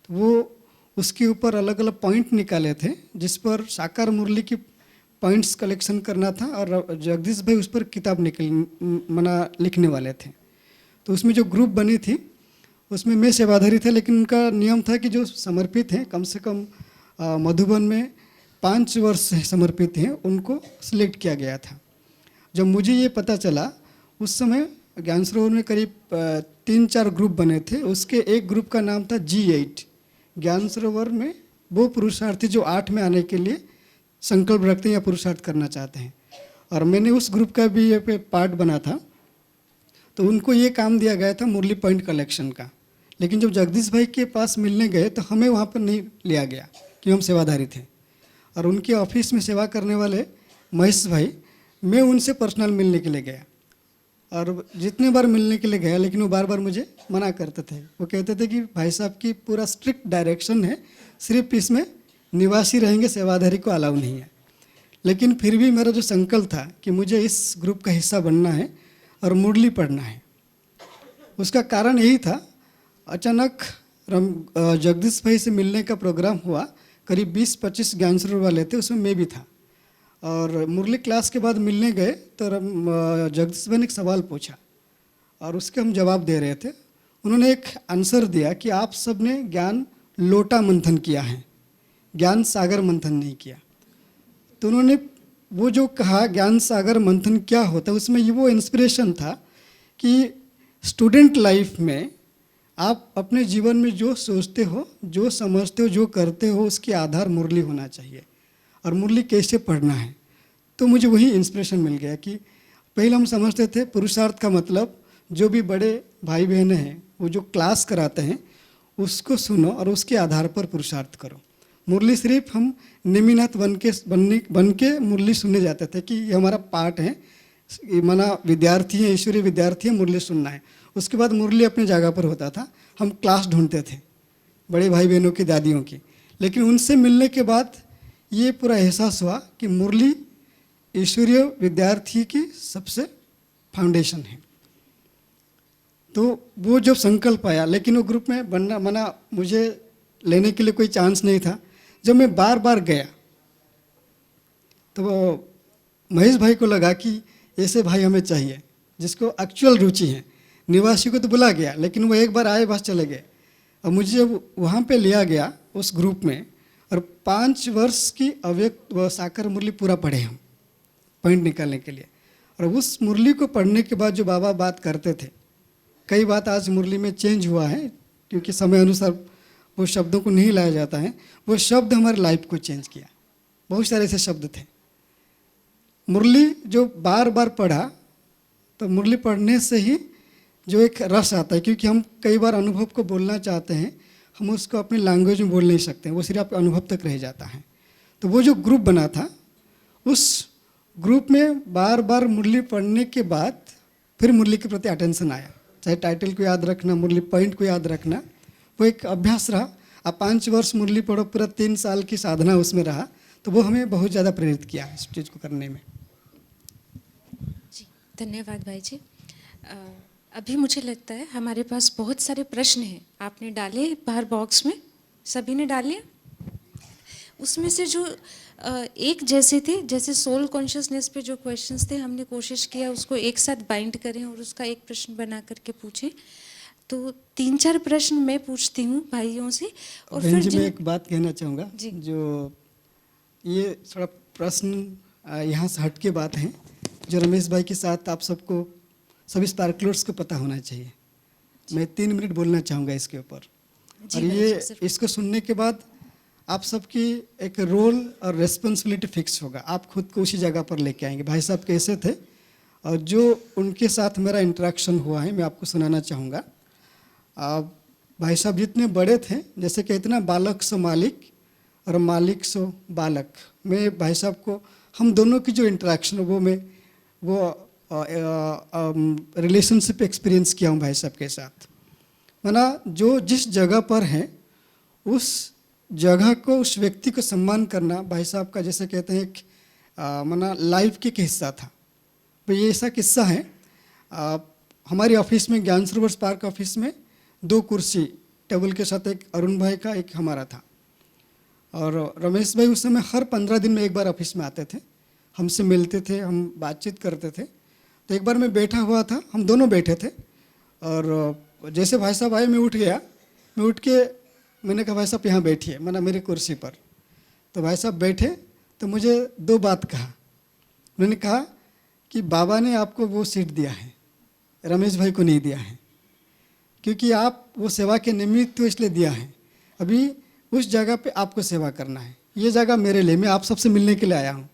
तो वो उसके ऊपर अलग अलग पॉइंट निकाले थे, जिस पर साकार मुरली की पॉइंट्स कलेक्शन करना था, और जगदीश भाई उस पर किताब लिखने वाले थे। तो उसमें जो ग्रुप बनी थी उसमें मैं सेवाधारी था, लेकिन उनका नियम था कि जो समर्पित हैं, कम से कम मधुबन में 5 वर्ष से समर्पित हैं, उनको सिलेक्ट किया गया था। जब मुझे ये पता चला, उस समय ज्ञान सरोवर में करीब 3-4 ग्रुप बने थे। उसके एक ग्रुप का नाम था G8। ज्ञान सरोवर में वो पुरुषार्थी जो 8 में आने के लिए संकल्प रखते हैं या पुरुषार्थ करना चाहते हैं, और मैंने उस ग्रुप का भी ये पार्ट बना था। तो उनको ये काम दिया गया था मुरली पॉइंट कलेक्शन का, लेकिन जब जगदीश भाई के पास मिलने गए तो हमें वहाँ पर नहीं लिया गया कि हम सेवाधारी थे। और उनके ऑफिस में सेवा करने वाले महेश भाई, मैं उनसे पर्सनल मिलने के लिए गया, और जितने बार मिलने के लिए गया, लेकिन वो बार बार मुझे मना करते थे। वो कहते थे कि भाई साहब की पूरा स्ट्रिक्ट डायरेक्शन है, सिर्फ इसमें निवासी रहेंगे, सेवाधारी को अलाउ नहीं है। लेकिन फिर भी मेरा जो संकल्प था कि मुझे इस ग्रुप का हिस्सा बनना है और मुरली पढ़ना है, उसका कारण यही था। अचानक जगदीश भाई से मिलने का प्रोग्राम हुआ, करीब 20-25 ज्ञान सरोवर वाले थे, उसमें मैं भी था। और मुरली क्लास के बाद मिलने गए तो जगदीश भाई ने एक सवाल पूछा और उसके हम जवाब दे रहे थे। उन्होंने एक आंसर दिया कि आप सब ने ज्ञान लोटा मंथन किया है, ज्ञान सागर मंथन नहीं किया। तो उन्होंने वो जो कहा ज्ञान सागर मंथन क्या होता है, उसमें ये वो इंस्पिरेशन था कि स्टूडेंट लाइफ में आप अपने जीवन में जो सोचते हो, जो समझते हो, जो करते हो, उसके आधार मुरली होना चाहिए, और मुरली कैसे पढ़ना है। तो मुझे वही इंस्पिरेशन मिल गया कि पहले हम समझते थे पुरुषार्थ का मतलब जो भी बड़े भाई बहनें हैं वो जो क्लास कराते हैं उसको सुनो और उसके आधार पर पुरुषार्थ करो। मुरली सिर्फ हम निमिनाथ बन के मुरली सुनने जाते थे कि ये हमारा पार्ट है, माना विद्यार्थी हैं, ईश्वरीय विद्यार्थी हैं, मुरली सुनना है। उसके बाद मुरली अपनी जगह पर होता था, हम क्लास ढूंढते थे बड़े भाई बहनों की, दादियों की। लेकिन उनसे मिलने के बाद ये पूरा एहसास हुआ कि मुरली ईश्वरीय विद्यार्थी की सबसे फाउंडेशन है। तो वो जब संकल्प आया, लेकिन वो ग्रुप में बनना मना मुझे लेने के लिए कोई चांस नहीं था। जब मैं बार बार गया तो महेश भाई को लगा कि ऐसे भाई हमें चाहिए जिसको एक्चुअल रुचि है। निवासी को तो बुला गया, लेकिन वो एक बार आए बस चले गए। और मुझे जब वहाँ पे लिया गया उस ग्रुप में, और 5 वर्ष की अव्यक्त व साकार मुरली पूरा पढ़े हम पॉइंट निकालने के लिए। और उस मुरली को पढ़ने के बाद जो बाबा बात करते थे, कई बात आज मुरली में चेंज हुआ है क्योंकि समय अनुसार वो शब्दों को नहीं लाया जाता है। वो शब्द हमारे लाइफ को चेंज किया। बहुत सारे ऐसे शब्द थे। मुरली जो बार बार पढ़ा, तो मुरली पढ़ने से ही जो एक रस आता है, क्योंकि हम कई बार अनुभव को बोलना चाहते हैं, हम उसको अपनी लैंग्वेज में बोल नहीं सकते, वो सिर्फ अनुभव तक रह जाता है। तो वो जो ग्रुप बना था, उस ग्रुप में बार बार मुरली पढ़ने के बाद फिर मुरली के प्रति अटेंशन आया। चाहे टाइटल को याद रखना, मुरली पॉइंट को याद रखना, वो एक अभ्यास रहा। अब 5 वर्ष मुरली पढ़ो, पूरा 3 साल की साधना उसमें रहा, तो वो हमें बहुत ज़्यादा प्रेरित किया इस चीज़ को करने में। जी धन्यवाद भाई जी। अभी मुझे लगता है हमारे पास बहुत सारे प्रश्न हैं, आपने डाले बाहर बॉक्स में, सभी ने डाले। उसमें से जो एक जैसे थे, जैसे सोल कॉन्शियसनेस पे जो क्वेश्चंस थे, हमने कोशिश किया उसको एक साथ बाइंड करें और उसका एक प्रश्न बना करके पूछें। तो 3-4 प्रश्न मैं पूछती हूँ भाइयों से, और फिर मैं एक बात कहना चाहूँगा, जी। जो ये थोड़ा प्रश्न यहाँ से हट के बात है, जो रमेश भाई के साथ आप सबको, सभी स्पार्कलर्स को पता होना चाहिए। मैं 3 मिनट बोलना चाहूँगा इसके ऊपर, और ये इसको सुनने के बाद आप सबकी एक रोल और रिस्पॉन्सिबिलिटी फिक्स होगा। आप खुद को उसी जगह पर लेके आएंगे। भाई साहब कैसे थे और जो उनके साथ मेरा इंटरेक्शन हुआ है, मैं आपको सुनाना चाहूँगा। भाई साहब जितने बड़े थे, जैसे कहते ना बालक सो मालिक और मालिक सो बालक, मैं भाई साहब को, हम दोनों की जो इंटरेक्शन वो रिलेशनशिप एक्सपीरियंस किया हूँ भाई साहब के साथ। माना जो जिस जगह पर हैं उस जगह को, उस व्यक्ति को सम्मान करना भाई साहब का जैसे कहते हैं एक माना लाइफ के एक हिस्सा था। तो ये ऐसा किस्सा है, हमारे ऑफिस में ज्ञान सरोवर पार्क ऑफिस में 2 कुर्सी टेबल के साथ एक अरुण भाई का, एक हमारा था। और रमेश भाई उस समय हर 15 दिन में एक बार ऑफिस में आते थे, हमसे मिलते थे, हम बातचीत करते थे। तो एक बार मैं बैठा हुआ था, हम दोनों बैठे थे, और जैसे भाई साहब आए मैं उठ गया। मैं उठ के मैंने कहा भाई साहब यहाँ बैठिए, माना मेरी कुर्सी पर। तो भाई साहब बैठे तो मुझे 2 बात कहा। उन्होंने कहा कि बाबा ने आपको वो सीट दिया है, रमेश भाई को नहीं दिया है, क्योंकि आप वो सेवा के निमित्त तो इसलिए दिया है, अभी उस जगह पे आपको सेवा करना है। ये जगह मेरे लिए, मैं आप सबसे मिलने के लिए आया हूँ।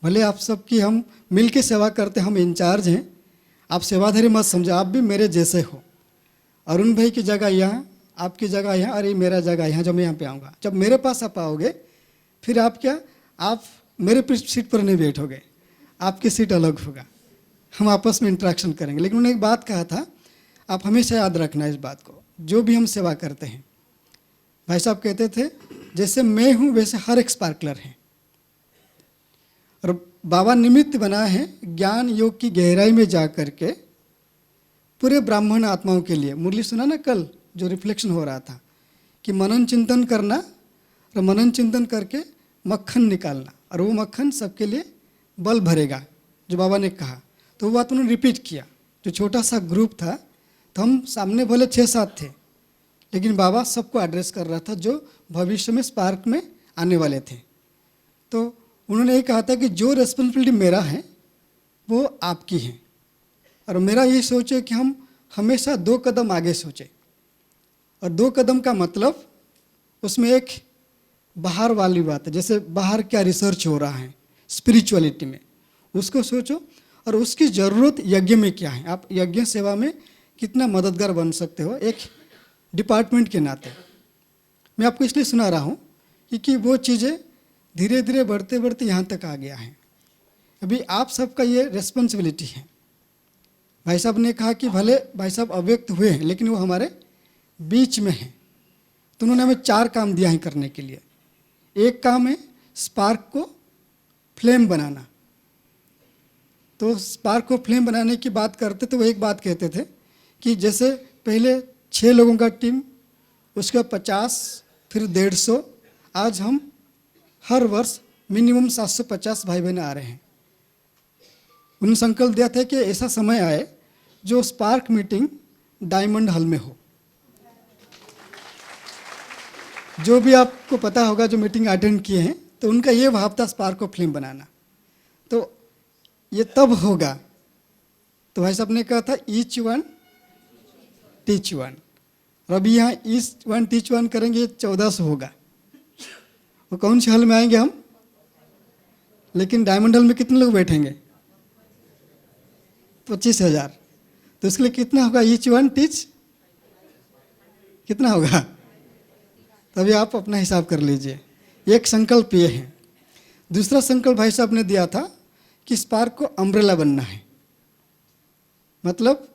भले आप सबकी हम मिल के सेवा करते, हम इंचार्ज हैं, आप सेवाधारी मत समझो, आप भी मेरे जैसे हो। अरुण भाई की जगह यहाँ, आपकी जगह यहाँ, और ये मेरा जगह यहाँ। जब मैं यहाँ पे आऊँगा, जब मेरे पास आप आओगे, फिर आप क्या, आप मेरे सीट पर नहीं बैठोगे, आपकी सीट अलग होगा, हम आपस में इंटरेक्शन करेंगे। लेकिन उन्होंने एक बात कहा था, आप हमेशा याद रखना इस बात को, जो भी हम सेवा करते हैं। भाई साहब कहते थे जैसे मैं हूँ वैसे हर एक स्पार्कलर है, और बाबा निमित्त बना है ज्ञान योग की गहराई में जा कर के पूरे ब्राह्मण आत्माओं के लिए। मुरली सुना ना कल, जो रिफ्लेक्शन हो रहा था कि मनन चिंतन करना, और मनन चिंतन करके मक्खन निकालना, और वो मक्खन सबके लिए बल भरेगा, जो बाबा ने कहा। तो वो बात उन्होंने रिपीट किया। जो छोटा सा ग्रुप था, तो हम सामने भले 6-7 थे, लेकिन बाबा सबको एड्रेस कर रहा था जो भविष्य में स्पार्क में आने वाले थे। तो उन्होंने ये कहा था कि जो रेस्पॉन्सिबिलिटी मेरा है वो आपकी है, और मेरा ये सोच है कि हम हमेशा 2 कदम आगे सोचें। और 2 कदम का मतलब उसमें एक बाहर वाली बात है, जैसे बाहर क्या रिसर्च हो रहा है स्पिरिचुअलिटी में, उसको सोचो, और उसकी ज़रूरत यज्ञ में क्या है, आप यज्ञ सेवा में कितना मददगार बन सकते हो एक डिपार्टमेंट के नाते। मैं आपको इसलिए सुना रहा हूँ क्योंकि वो चीज़ें धीरे धीरे बढ़ते बढ़ते यहाँ तक आ गया है। अभी आप सबका ये रिस्पॉन्सिबिलिटी है। भाई साहब ने कहा कि भले भाई साहब अव्यक्त हुए हैं, लेकिन वो हमारे बीच में हैं। तो उन्होंने हमें 4 काम दिया है करने के लिए। एक काम है स्पार्क को फ्लेम बनाना। तो स्पार्क को फ्लेम बनाने की बात करते तो वो एक बात कहते थे कि जैसे पहले 6 लोगों का टीम, उसका 50, फिर 150, आज हम हर वर्ष मिनिमम 750 भाई बहन आ रहे हैं। उन्होंने संकल्प दिया था कि ऐसा समय आए जो स्पार्क मीटिंग डायमंड हॉल में हो। जो भी आपको पता होगा जो मीटिंग अटेंड किए हैं, तो उनका ये भाव था स्पार्क को फ्लेम बनाना। तो ये तब होगा। तो भाई साहब ने कहा था ईच वन टीच वन। और अभी यहाँ ईच वन टीच वन करेंगे, 1400 होगा। वो कौन से हॉल में आएंगे हम? लेकिन डायमंड हॉल में कितने लोग बैठेंगे? 25,000। तो इसके लिए कितना होगा? ईच वन टीच कितना होगा? तभी आप अपना हिसाब कर लीजिए। एक संकल्प ये है। दूसरा संकल्प भाई साहब ने दिया था कि स्पार्क को अम्ब्रेला बनना है। मतलब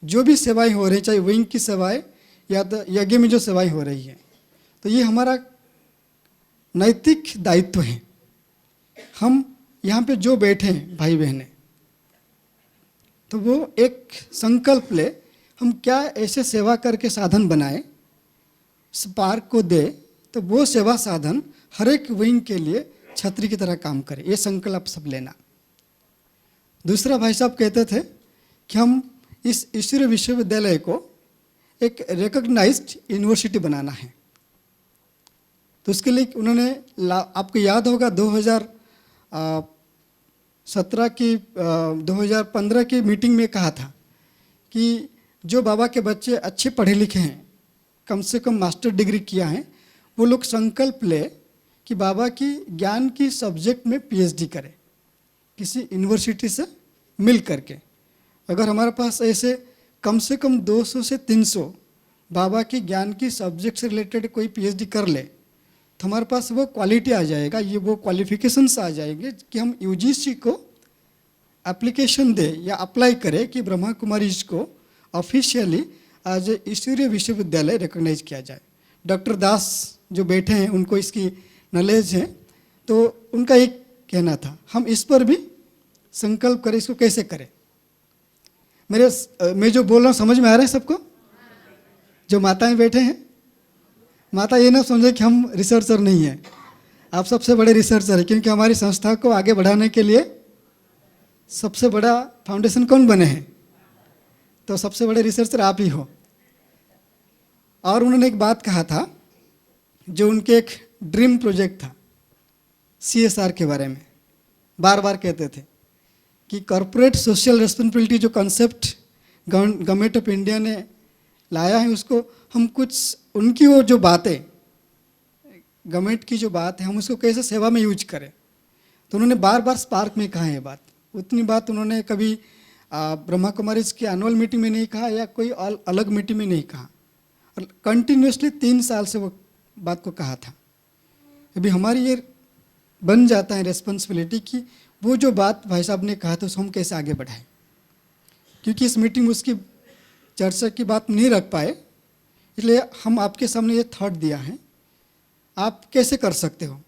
जो भी सेवाएं हो रही, चाहे विंग की सेवाएं या तो यज्ञ में जो सेवाएं हो रही है, तो ये हमारा नैतिक दायित्व है। हम यहाँ पे जो बैठे हैं भाई बहनें, तो वो एक संकल्प ले, हम क्या ऐसे सेवा करके साधन बनाए, स्पार्क को दे, तो वो सेवा साधन हर एक विंग के लिए छतरी की तरह काम करे। ये संकल्प सब लेना। दूसरा भाई साहब कहते थे कि हम इस ईश्वरीय विश्वविद्यालय को एक रिकॉग्नाइज्ड यूनिवर्सिटी बनाना है। तो उसके लिए उन्होंने, आपको याद होगा 2015 की मीटिंग में कहा था कि जो बाबा के बच्चे अच्छे पढ़े लिखे हैं, कम से कम मास्टर डिग्री किया है, वो लोग संकल्प ले कि बाबा की ज्ञान की सब्जेक्ट में पीएचडी करें किसी यूनिवर्सिटी से मिल करके। अगर हमारे पास ऐसे कम से कम 200 से 300 बाबा की ज्ञान की सब्जेक्ट से रिलेटेड कोई पीएचडी कर ले, तो हमारे पास वो क्वालिटी आ जाएगा, ये वो क्वालिफिकेशंस आ जाएंगे कि हम यूजीसी को एप्लीकेशन दे या अप्लाई करें कि ब्रह्मा कुमारीज को ऑफिशियली एज ए ईश्वरीय विश्वविद्यालय रिकॉग्नाइज किया जाए। डॉक्टर दास जो बैठे हैं उनको इसकी नॉलेज है, तो उनका एक कहना था हम इस पर भी संकल्प करें, इसको कैसे करें। मैं जो बोल रहा हूँ समझ में आ रहा है सबको? जो माताएं बैठे हैं, माता ये ना समझे कि हम रिसर्चर नहीं हैं, आप सबसे बड़े रिसर्चर हैं, क्योंकि हमारी संस्था को आगे बढ़ाने के लिए सबसे बड़ा फाउंडेशन कौन बने हैं? तो सबसे बड़े रिसर्चर आप ही हो। और उन्होंने एक बात कहा था, जो उनके एक ड्रीम प्रोजेक्ट था CSR के बारे में, बार बार कहते थे कि कॉरपोरेट सोशल रिस्पॉन्सिबिलिटी जो कॉन्सेप्ट गवर्नमेंट ऑफ इंडिया ने लाया है, उसको हम कुछ उनकी वो जो बातें, गवर्नमेंट की जो बात है, हम उसको कैसे सेवा में यूज करें। तो उन्होंने बार बार स्पार्क में कहा है बात। उतनी बात उन्होंने कभी ब्रह्मा कुमारीज की एनुअल मीटिंग में नहीं कहा या कोई अलग मीटिंग में नहीं कहा, और कंटिन्यूसली 3 साल से वो बात को कहा था। अभी हमारी ये बन जाता है रिस्पॉन्सिबिलिटी कि वो जो बात भाई साहब ने कहा था उसको हम कैसे आगे बढ़ाएं, क्योंकि इस मीटिंग में उसकी चर्चा की बात नहीं रख पाए, इसलिए हम आपके सामने ये थॉट दिया है, आप कैसे कर सकते हो।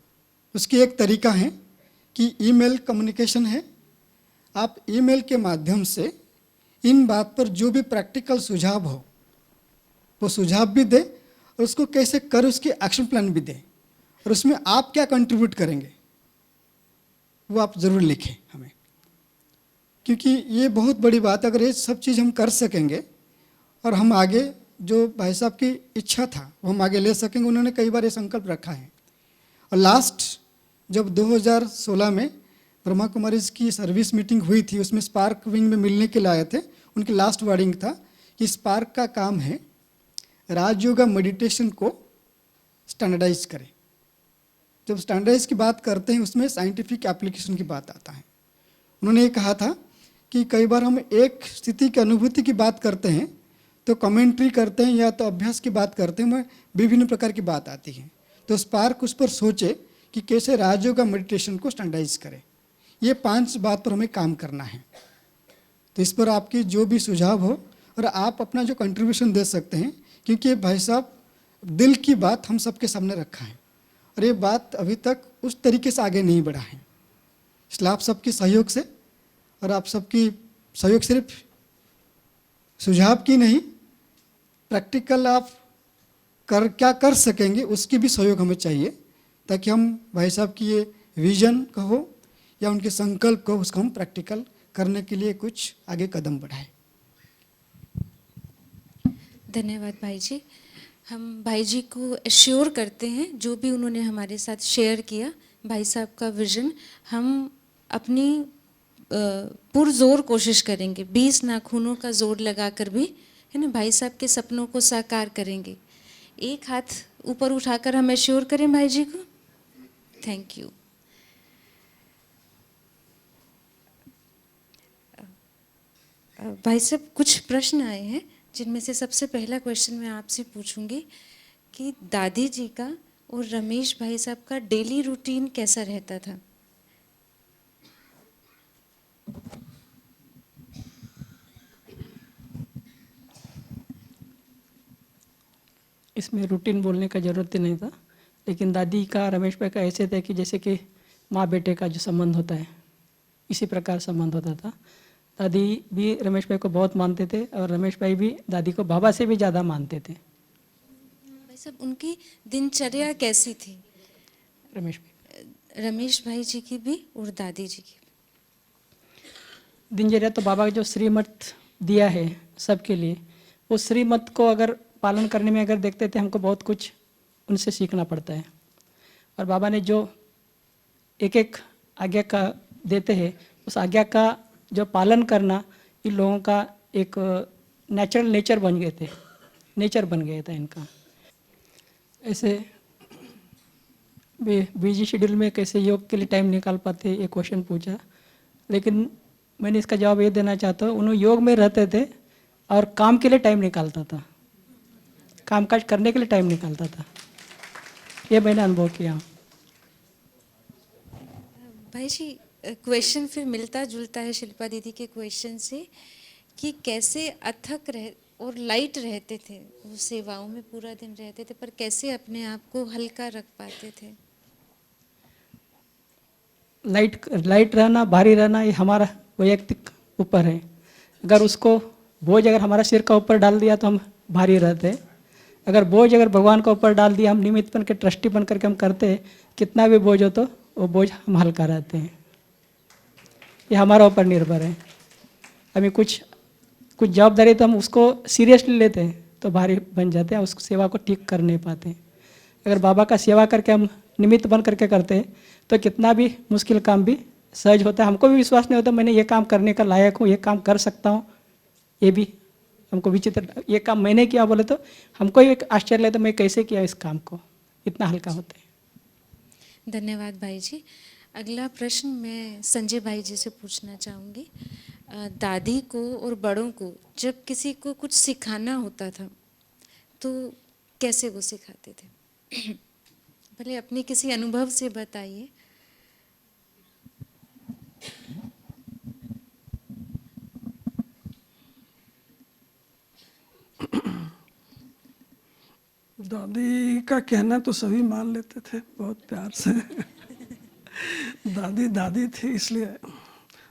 उसकी एक तरीका है कि ईमेल कम्युनिकेशन है, आप ईमेल के माध्यम से इन बात पर जो भी प्रैक्टिकल सुझाव हो वो सुझाव भी दे, और उसको कैसे कर उसके एक्शन प्लान भी दें, और उसमें आप क्या कंट्रीब्यूट करेंगे वो आप ज़रूर लिखें हमें, क्योंकि ये बहुत बड़ी बात है। अगर ये सब चीज़ हम कर सकेंगे और हम आगे जो भाई साहब की इच्छा था वो हम आगे ले सकेंगे। उन्होंने कई बार ये संकल्प रखा है, और लास्ट जब 2016 में ब्रह्मा कुमारीज की सर्विस मीटिंग हुई थी, उसमें स्पार्क विंग में मिलने के लिए आए थे, उनकी लास्ट वर्डिंग था कि स्पार्क का काम है राजयोगा मेडिटेशन को स्टैंडर्डाइज करें। जब स्टैंडर्डाइज की बात करते हैं उसमें साइंटिफिक एप्लीकेशन की बात आता है। उन्होंने ये कहा था कि कई बार हम एक स्थिति की अनुभूति की बात करते हैं तो कमेंट्री करते हैं या तो अभ्यास की बात करते हैं, विभिन्न प्रकार की बात आती है। तो स्पार्क उस पर सोचे कि कैसे राजयोगा मेडिटेशन को स्टैंडर्डाइज करें। ये 5 बात पर हमें काम करना है। तो इस पर आपके जो भी सुझाव हो और आप अपना जो कंट्रीब्यूशन दे सकते हैं, क्योंकि भाई साहब दिल की बात हम सबके सामने रखा है और ये बात अभी तक उस तरीके से आगे नहीं बढ़ा है। इसलिए आप सबके सहयोग से, और आप सबकी सहयोग सिर्फ सुझाव की नहीं, प्रैक्टिकल आप क्या कर सकेंगे उसकी भी सहयोग हमें चाहिए, ताकि हम भाई साहब की ये विजन कहो या उनके संकल्प कहो उसको हम प्रैक्टिकल करने के लिए कुछ आगे कदम बढ़ाएं। धन्यवाद भाई जी। हम भाई जी को एश्योर करते हैं जो भी उन्होंने हमारे साथ शेयर किया, भाई साहब का विजन हम अपनी पुरजोर कोशिश करेंगे, 20 नाखूनों का जोर लगाकर भी, है ना, भाई साहब के सपनों को साकार करेंगे। एक हाथ ऊपर उठाकर हम एश्योर करें भाई जी को। Thank you. भाई साहब कुछ प्रश्न आए हैं, जिनमें से सबसे पहला क्वेश्चन मैं आपसे पूछूंगी कि दादी जी का और रमेश भाई साहब का डेली रूटीन कैसा रहता था। इसमें रूटीन बोलने का ज़रूरत ही नहीं था, लेकिन दादी का रमेश भाई का ऐसे था कि जैसे कि माँ बेटे का जो संबंध होता है इसी प्रकार संबंध होता था। दादी भी रमेश भाई को बहुत मानते थे और रमेश भाई भी दादी को बाबा से भी ज़्यादा मानते थे। भाई साहब उनकी दिनचर्या कैसी थी? रमेश भाई जी की भी और दादी जी की भी। दिनचर्या तो बाबा का जो श्रीमत दिया है सबके लिए, वो श्रीमत को अगर पालन करने में अगर देखते थे हमको बहुत कुछ उनसे सीखना पड़ता है। और बाबा ने जो एक एक आज्ञा का देते हैं उस आज्ञा का जो पालन करना इन लोगों का एक नेचुरल नेचर बन गए थे, नेचर बन गया था इनका। ऐसे बिजी शेड्यूल में कैसे योग के लिए टाइम निकाल पाते, ये क्वेश्चन पूछा, लेकिन मैंने इसका जवाब ये देना चाहता हूँ, उन्होंने योग में रहते थे और काम के लिए टाइम निकालता था, कामकाज करने के लिए टाइम निकालता था, ये मैंने अनुभव किया। भाई जी क्वेश्चन फिर मिलता जुलता है शिल्पा दीदी के क्वेश्चन से कि कैसे अथक और लाइट रहते थे, वो सेवाओं में पूरा दिन रहते थे, पर कैसे अपने आप को हल्का रख पाते थे? लाइट रहना, भारी रहना, ये हमारा वैयक्तिक ऊपर है। अगर उसको बोझ अगर हमारा सिर का ऊपर डाल दिया तो हम भारी रहते हैं। अगर बोझ अगर भगवान का ऊपर डाल दिया, हम निमित्त बन के, ट्रस्टी बन करके हम करते हैं, कितना भी बोझ हो तो वो बोझ हम हल्का रहते हैं। ये हमारा ऊपर निर्भर है। हमें कुछ जवाबदारी तो हम उसको सीरियसली लेते हैं तो भारी बन जाते हैं, उस सेवा को ठीक कर नहीं पाते हैं। अगर बाबा का सेवा करके हम निमित्त बन करके करते हैं तो कितना भी मुश्किल काम भी सहज होता है। हमको भी विश्वास नहीं होता मैंने ये काम करने का लायक हूँ, ये काम कर सकता हूँ। ये भी हमको विचित्र, ये काम मैंने किया बोले तो हमको ही एक आश्चर्य लगता मैं कैसे किया इस काम को, इतना हल्का होता है। धन्यवाद भाई जी। अगला प्रश्न मैं संजय भाई जी से पूछना चाहूँगी। दादी को और बड़ों को जब किसी को कुछ सिखाना होता था तो कैसे वो सिखाते थे? भले अपने किसी अनुभव से बताइए। दादी का कहना तो सभी मान लेते थे बहुत प्यार से। दादी दादी थी, इसलिए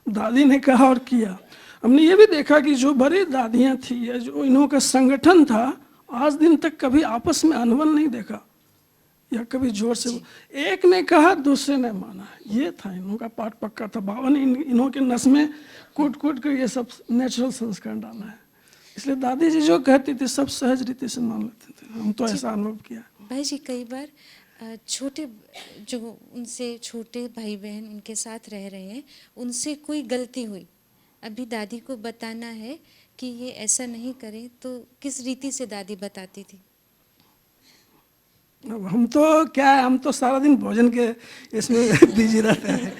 दादी ने कहा और किया। हमने ये भी देखा कि जो बड़ी दादियाँ थी या जो इन्हों का संगठन था, आज दिन तक कभी आपस में अनबन नहीं देखा या कभी जोर से एक ने कहा दूसरे ने माना। ये था इन्हों का पाठ पक्का था। बाबा ने इन्हों के नस में कूट कूट कर ये सब नेचुरल संस्कार डाला है। इसलिए दादी जी जो कहती थी सब सहज रीति से मान लेते थे। हम तो ऐसा अनुभव किया। भाई जी कई बार छोटे जो उनसे छोटे भाई बहन उनके साथ रह रहे हैं, उनसे कोई गलती हुई, अभी दादी को बताना है कि ये ऐसा नहीं करें, तो किस रीति से दादी बताती थी? अब हम तो क्या है, हम तो सारा दिन भोजन के इसमें बिजी रहते हैं।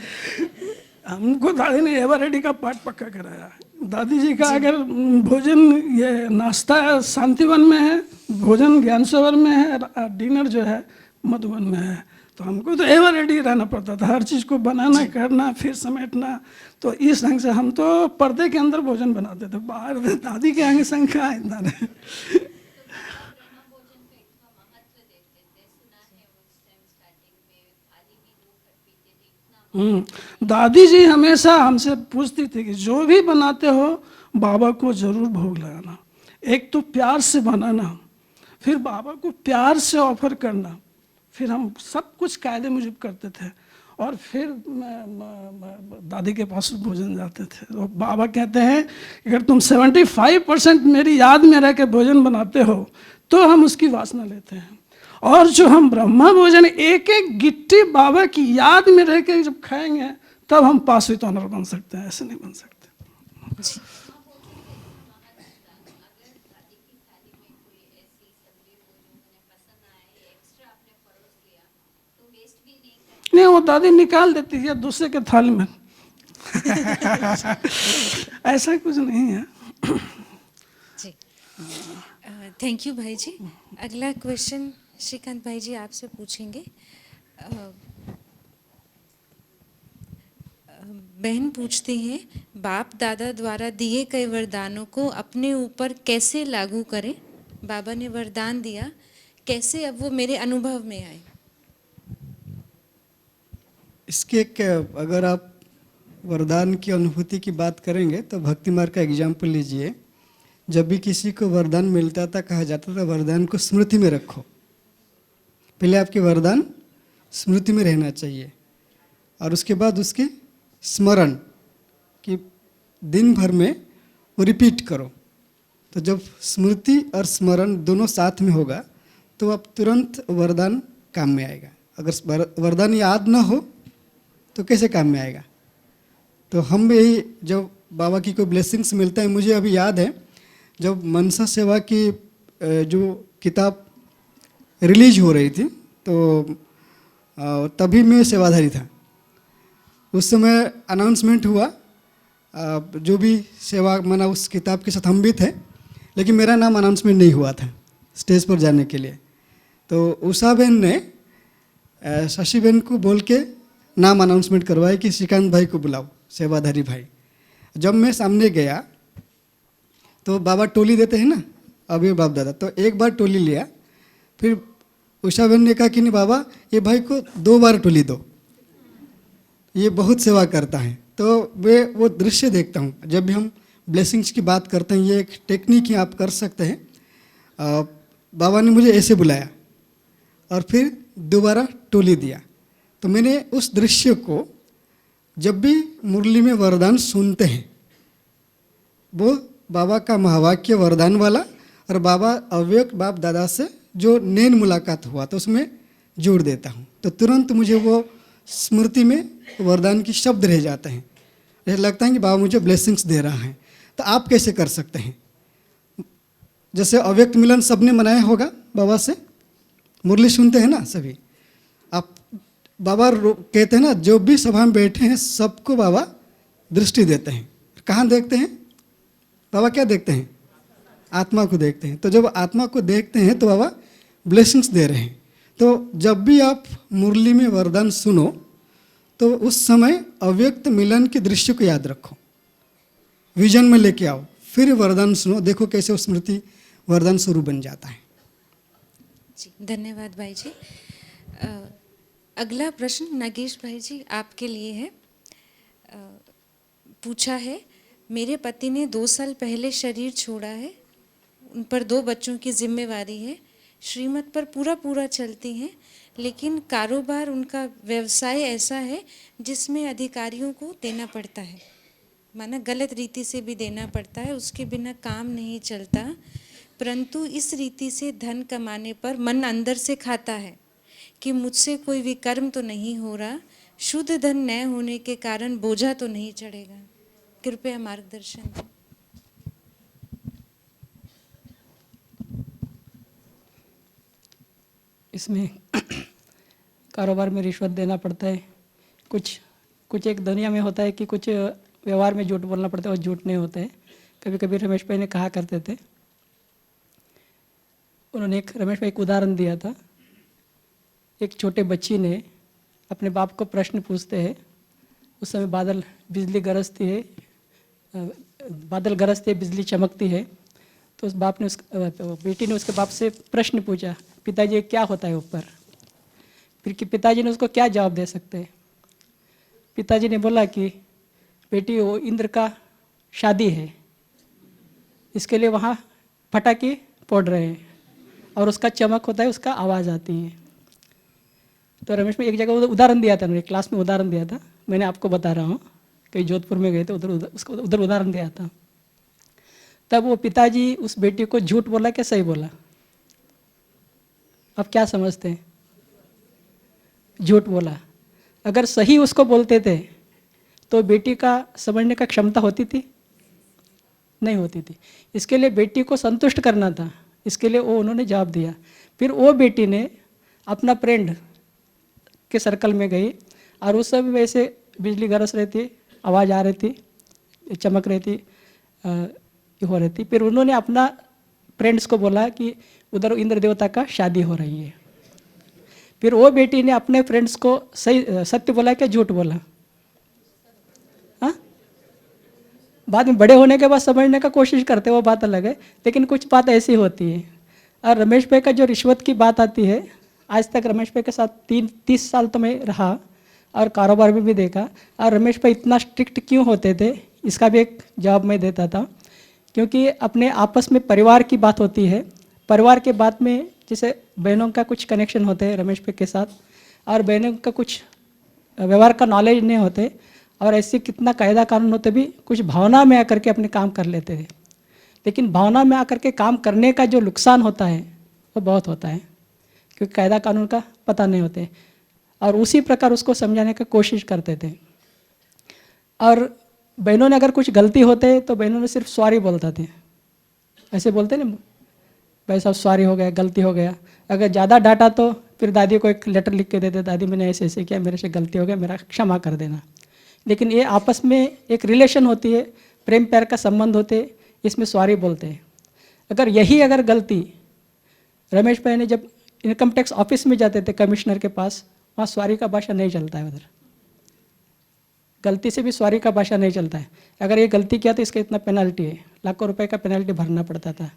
हमको दादी ने एवर रेडी का पाठ पक्का कराया। दादी जी का अगर भोजन ये नाश्ता शांतिवन में है, भोजन ज्ञान सरोवर में है, डिनर जो है मधुबन में है, तो हमको तो एवर रेडी रहना पड़ता था। हर चीज़ को बनाना, करना, फिर समेटना। तो इस ढंग से हम तो पर्दे के अंदर भोजन बनाते थे, बाहर दादी के आगे संख्या है। दादी जी हमेशा हमसे पूछती थी कि जो भी बनाते हो बाबा को जरूर भोग लगाना। एक तो प्यार से बनाना, फिर बाबा को प्यार से ऑफर करना, फिर हम सब कुछ कायदे मुजब करते थे और फिर दादी के पास भोजन जाते थे। तो बाबा कहते हैं अगर तुम 75% मेरी याद में रह के भोजन बनाते हो तो हम उसकी वासना लेते हैं, और जो हम ब्रह्मा भोजन एक एक गिट्टी बाबा की याद में रह के जब खाएंगे तब हम पासवित ऑनर बन सकते हैं, ऐसे नहीं बन सकते। जी। नहीं, वो दादी निकाल देती है दूसरे के थाली में। ऐसा कुछ नहीं है। जी, थैंक यू भाई जी। अगला क्वेश्चन श्रीकांत भाई जी आपसे पूछेंगे। बहन पूछती हैं, बाप दादा द्वारा दिए गए वरदानों को अपने ऊपर कैसे लागू करें? बाबा ने वरदान दिया, कैसे अब वो मेरे अनुभव में आए? इसके अगर आप वरदान की अनुभूति की बात करेंगे तो भक्ति मार्ग का एग्जाम्पल लीजिए। जब भी किसी को वरदान मिलता था, कहा जाता था वरदान को स्मृति में रखो। पहले आपके वरदान स्मृति में रहना चाहिए और उसके बाद उसके स्मरण कि दिन भर में वो रिपीट करो। तो जब स्मृति और स्मरण दोनों साथ में होगा तो अब तुरंत वरदान काम में आएगा। अगर वरदान याद ना हो तो कैसे काम में आएगा? तो हम भी जब बाबा की कोई ब्लेसिंग्स मिलता है, मुझे अभी याद है जब मनसा सेवा की जो किताब रिलीज हो रही थी तो तभी मैं सेवाधारी था। उस समय अनाउंसमेंट हुआ, जो भी सेवा माना उस किताब के साथ हम भी थे, लेकिन मेरा नाम अनाउंसमेंट नहीं हुआ था स्टेज पर जाने के लिए। तो उषा बहन ने शशि बहन को बोल के नाम अनाउंसमेंट करवाया कि श्रीकांत भाई को बुलाओ, सेवाधारी भाई। जब मैं सामने गया तो बाबा टोली देते हैं ना, अभी बाप दादा। तो एक बार टोली लिया, फिर उषा बहन ने कहा कि नहीं बाबा, ये भाई को 2 बार टोली दो, ये बहुत सेवा करता है। तो मैं वो दृश्य देखता हूँ जब भी हम ब्लेसिंग्स की बात करते हैं। ये एक टेक्निक ही आप कर सकते हैं। बाबा ने मुझे ऐसे बुलाया और फिर दोबारा टोली दिया। तो मैंने उस दृश्य को, जब भी मुरली में वरदान सुनते हैं, वो बाबा का महावाक्य वरदान वाला और बाबा अव्यक्त बाप दादा से जो नैन मुलाकात हुआ तो उसमें जोड़ देता हूँ। तो तुरंत मुझे वो स्मृति में वरदान की शब्द रह जाते हैं। ऐसा लगता है कि बाबा मुझे ब्लेसिंग्स दे रहा है। तो आप कैसे कर सकते हैं? जैसे अव्यक्त मिलन सबने मनाया होगा बाबा से, मुरली सुनते हैं ना सभी। आप बाबा कहते हैं ना, जो भी सभा में बैठे हैं सबको बाबा दृष्टि देते हैं। कहाँ देखते हैं बाबा? क्या देखते हैं? आत्मा को देखते हैं। तो जब आत्मा को देखते हैं तो बाबा ब्लेसिंग्स दे रहे हैं। तो जब भी आप मुरली में वरदान सुनो तो उस समय अव्यक्त मिलन के दृश्य को याद रखो, विजन में लेके आओ, फिर वरदान सुनो, देखो कैसे वो स्मृति वरदान स्वरूप बन जाता है। जी धन्यवाद भाई जी। अगला प्रश्न नागेश भाई जी आपके लिए है। पूछा है, मेरे पति ने 2 साल पहले शरीर छोड़ा है, उन पर 2 बच्चों की जिम्मेवारी है, श्रीमत पर पूरा चलती हैं, लेकिन कारोबार उनका व्यवसाय ऐसा है जिसमें अधिकारियों को देना पड़ता है, माना गलत रीति से भी देना पड़ता है, उसके बिना काम नहीं चलता। परंतु इस रीति से धन कमाने पर मन अंदर से खाता है कि मुझसे कोई विकर्म तो नहीं हो रहा, शुद्ध धन न होने के कारण बोझा तो नहीं चढ़ेगा। कृपया मार्गदर्शन दें। इसमें कारोबार में रिश्वत देना पड़ता है। कुछ एक दुनिया में होता है कि कुछ व्यवहार में झूठ बोलना पड़ता है और झूठ नहीं होता है। कभी कभी रमेश भाई ने कहा करते थे, उन्होंने रमेश भाई एक उदाहरण दिया था। एक छोटे बच्ची ने अपने बाप को प्रश्न पूछते हैं, उस समय बिजली गरजती है, बादल गरजते, बिजली चमकती है। तो उस बाप ने बेटी ने उसके बाप से प्रश्न पूछा, पिताजी ये क्या होता है ऊपर? फिर कि पिताजी ने उसको क्या जवाब दे सकते हैं? पिताजी ने बोला कि बेटी वो इंद्र का शादी है, इसके लिए वहाँ पटाखे फोड़ रहे हैं और उसका चमक होता है, उसका आवाज़ आती है। तो रमेश में एक जगह उदाहरण दिया था, मेरे क्लास में उदाहरण दिया था, मैंने आपको बता रहा हूँ। कहीं जोधपुर में गए थे, उधर उदाहरण दिया था। तब वो पिताजी उस बेटी को झूठ बोला क्या सही बोला? अब क्या समझते हैं? झूठ बोला। अगर सही उसको बोलते थे तो बेटी का समझने का क्षमता होती थी? नहीं होती थी। इसके लिए बेटी को संतुष्ट करना था, इसके लिए वो उन्होंने जवाब दिया। फिर वो बेटी ने अपना फ्रेंड के सर्कल में गई और उस समय वैसे बिजली गरज रही थी, आवाज़ आ रही थी, चमक रही थी, हो रही थी। फिर उन्होंने अपना फ्रेंड्स को बोला कि उधर इंद्र देवता का शादी हो रही है। फिर वो बेटी ने अपने फ्रेंड्स को सत्य बोला क्या झूठ बोला? हाँ, बाद में बड़े होने के बाद समझने का कोशिश करते, वो बात अलग है, लेकिन कुछ बात ऐसी होती है। और रमेश भाई का जो रिश्वत की बात आती है, आज तक रमेश भाई के साथ 30 साल तो मैं रहा और कारोबार में भी देखा। और रमेश भाई इतना स्ट्रिक्ट क्यों होते थे, इसका भी एक जवाब मैं देता था। क्योंकि अपने आपस में परिवार की बात होती है, परिवार के बात में जैसे बहनों का कुछ कनेक्शन होते हैं रमेश भाई के साथ, और बहनों का कुछ व्यवहार का नॉलेज नहीं होते, और ऐसे कितना कायदा कानून होते भी कुछ भावना में आकर के अपने काम कर लेते थे। लेकिन भावना में आकर के काम करने का जो नुकसान होता है वो बहुत होता है, क्योंकि कायदा कानून का पता नहीं होते। और उसी प्रकार उसको समझाने का कोशिश करते थे। और बहनों ने अगर कुछ गलती होते तो बहनों ने सिर्फ सॉरी बोलते थे, ऐसे बोलते ना भाई साहब सॉरी हो गया, गलती हो गया। अगर ज़्यादा डांटा तो फिर दादी को एक लेटर लिख के देते, दादी मैंने ऐसे ऐसे किया, मेरे से गलती हो गया, मेरा क्षमा कर देना। लेकिन ये आपस में एक रिलेशन होती है, प्रेम प्यार का संबंध होते, इसमें सॉरी बोलते हैं। अगर गलती रमेश भाई ने जब इनकम टैक्स ऑफिस में जाते थे कमिश्नर के पास, वहाँ सॉरी का भाषा नहीं चलता है, उधर गलती से भी सॉरी का भाषा नहीं चलता है। अगर ये गलती किया तो इसका इतना पेनल्टी है, लाखों रुपए का पेनल्टी भरना पड़ता था।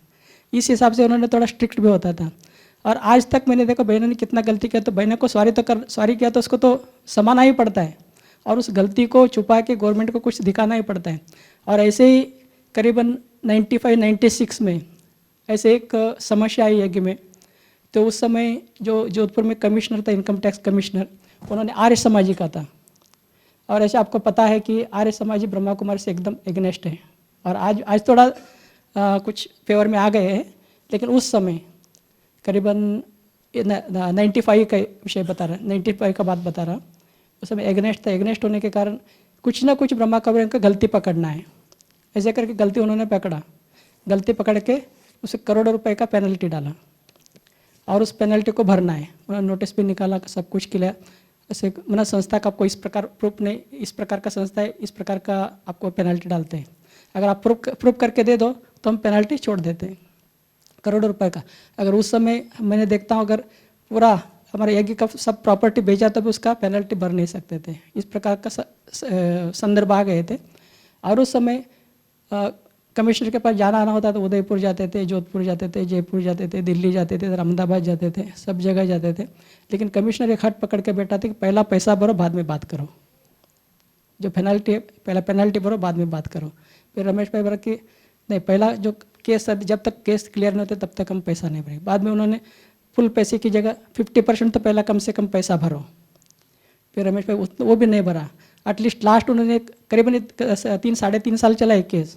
इस हिसाब से उन्होंने थोड़ा स्ट्रिक्ट भी होता था। और आज तक मैंने देखा बहनों ने कितना गलती किया, तो बहनों को सॉरी किया तो उसको तो समाना ही पड़ता है, और उस गलती को छुपा के गवर्नमेंट को कुछ दिखाना ही पड़ता है। और ऐसे ही करीबन 95-96 में ऐसे एक समस्या आई यज्ञ में। तो उस समय जो जोधपुर में कमिश्नर था, इनकम टैक्स कमिश्नर, उन्होंने आर्य समाजी का था। और ऐसे आपको पता है कि आर्य समाजी ब्रह्मा कुमारी से एकदम एग्नेस्ट है, और आज थोड़ा कुछ फेवर में आ गए हैं, लेकिन उस समय करीबन 95 का विषय बता रहा, 95 का बात बता रहा, उस समय एग्नेस्ट था। एग्नेस्ट होने के कारण कुछ ना कुछ ब्रह्मा कुमारी का गलती पकड़ना है, ऐसे करके गलती उन्होंने पकड़ा। गलती पकड़ के उसे करोड़ों रुपए का पेनल्टी डाला, और उस पेनल्टी को भरना है। उन्होंने नोटिस भी निकाला, सब कुछ किया। ऐसे मतलब संस्था का आपको इस प्रकार प्रूफ नहीं, इस प्रकार का संस्था है, इस प्रकार का आपको पेनल्टी डालते हैं, अगर आप प्रूफ करके दे दो तो हम पेनल्टी छोड़ देते हैं, करोड़ों रुपए का। अगर उस समय मैंने देखता हूँ, अगर पूरा हमारे यज्ञ का सब प्रॉपर्टी बेचा तो भी उसका पेनल्टी भर नहीं सकते थे। इस प्रकार का संदर्भ आ गए थे। और उस समय कमिश्नर के पास जाना आना होता तो उदयपुर जाते थे, जोधपुर जाते थे, जयपुर जाते थे, दिल्ली जाते थे, अहमदाबाद जाते थे, सब जगह जाते थे। लेकिन कमिश्नर एक हट पकड़ के बैठा था कि पहला पैसा भरो, बाद में बात करो। जो पेनल्टी है, पहला पेनल्टी भरो, बाद में बात करो। फिर रमेश भाई बोला कि नहीं, पहला जो केस, जब तक केस क्लियर नहीं होते तब तक हम पैसा नहीं भरेंगे। बाद में उन्होंने फुल पैसे की जगह 50% तो पहला कम से कम पैसा भरो। फिर रमेश भाई वो भी नहीं भरा। एटलीस्ट लास्ट उन्होंने करीबन 3-3.5 साल चला एक केस,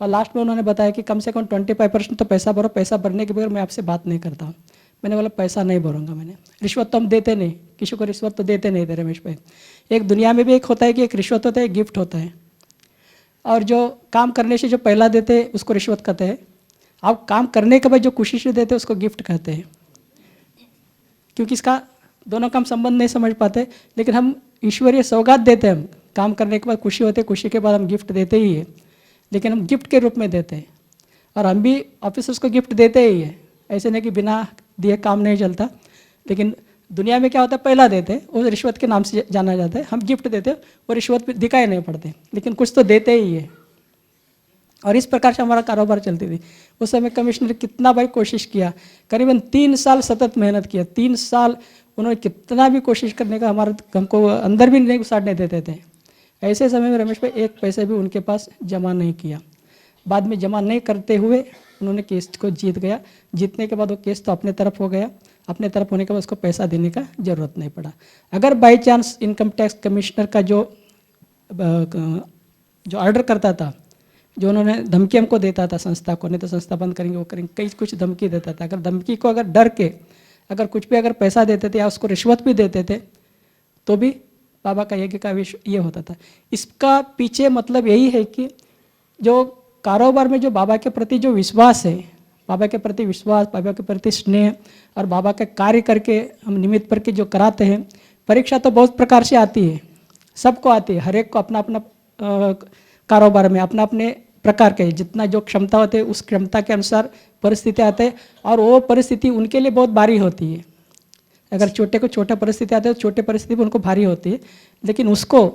और लास्ट में उन्होंने बताया कि कम से कम 25% तो पैसा भरो, पैसा भरने के बगैर मैं आपसे बात नहीं करता हूँ। मैंने बोला पैसा नहीं भरूंगा मैंने। रिश्वत तो हम देते नहीं, किसी को रिश्वत तो देते नहीं थे रमेश भाई। एक दुनिया में भी एक होता है कि एक रिश्वत होता है, एक गिफ्ट होता है। और जो काम करने से जो पहला देते हैं उसको रिश्वत कहते हैं, आप काम करने के बाद जो खुशी से देते हैं उसको गिफ्ट कहते हैं। क्योंकि इसका दोनों का हम संबंध नहीं समझ पाते, लेकिन हम ईश्वरीय सौगात देते हैं। हम काम करने के बाद खुशी होती है, खुशी के बाद हम गिफ्ट देते ही है, लेकिन हम गिफ्ट के रूप में देते हैं। और हम भी ऑफिसर्स को गिफ्ट देते ही है, ऐसे नहीं कि बिना दिए काम नहीं चलता। लेकिन दुनिया में क्या होता है, पहला देते हैं, वो रिश्वत के नाम से जाना जाता है। हम गिफ्ट देते हैं, वो रिश्वत दिखाई नहीं पड़ते, लेकिन कुछ तो देते ही है। और इस प्रकार से हमारा कारोबार चलती थी। उस समय कमिश्नर कितना भाई कोशिश किया, करीबन 3 साल सतत मेहनत किया। 3 साल उन्होंने कितना भी कोशिश करने का, हमको अंदर भी नहीं घुसाने देते थे। ऐसे समय में रमेश भाई एक पैसे भी उनके पास जमा नहीं किया। बाद में जमा नहीं करते हुए उन्होंने केस को जीत गया। जीतने के बाद वो केस तो अपने तरफ हो गया, अपने तरफ होने के बाद उसको पैसा देने का ज़रूरत नहीं पड़ा। अगर by chance income tax commissioner का जो ऑर्डर करता था, जो उन्होंने धमकी हमको देता था संस्था को, नहीं तो संस्था बंद करेंगे, वो करेंगे, कई कुछ धमकी देता था। अगर धमकी को अगर डर के अगर कुछ भी अगर पैसा देते थे या उसको रिश्वत भी देते थे, तो भी बाबा का यज्ञ का ये होता था। इसका पीछे मतलब यही है कि जो कारोबार में जो बाबा के प्रति जो विश्वास है, बाबा के प्रति विश्वास, बाबा के प्रति स्नेह, और बाबा के कार्य करके हम निमित्त पर के जो कराते हैं। परीक्षा तो बहुत प्रकार से आती है, सबको आती है, हर एक को अपना अपना कारोबार में अपना अपने प्रकार के जितना जो क्षमता होती है उस क्षमता के अनुसार परिस्थिति आते हैं, और वो परिस्थिति उनके लिए बहुत भारी होती है। अगर छोटे को छोटा परिस्थिति आते है तो छोटे परिस्थिति भी उनको भारी होती है, लेकिन उसको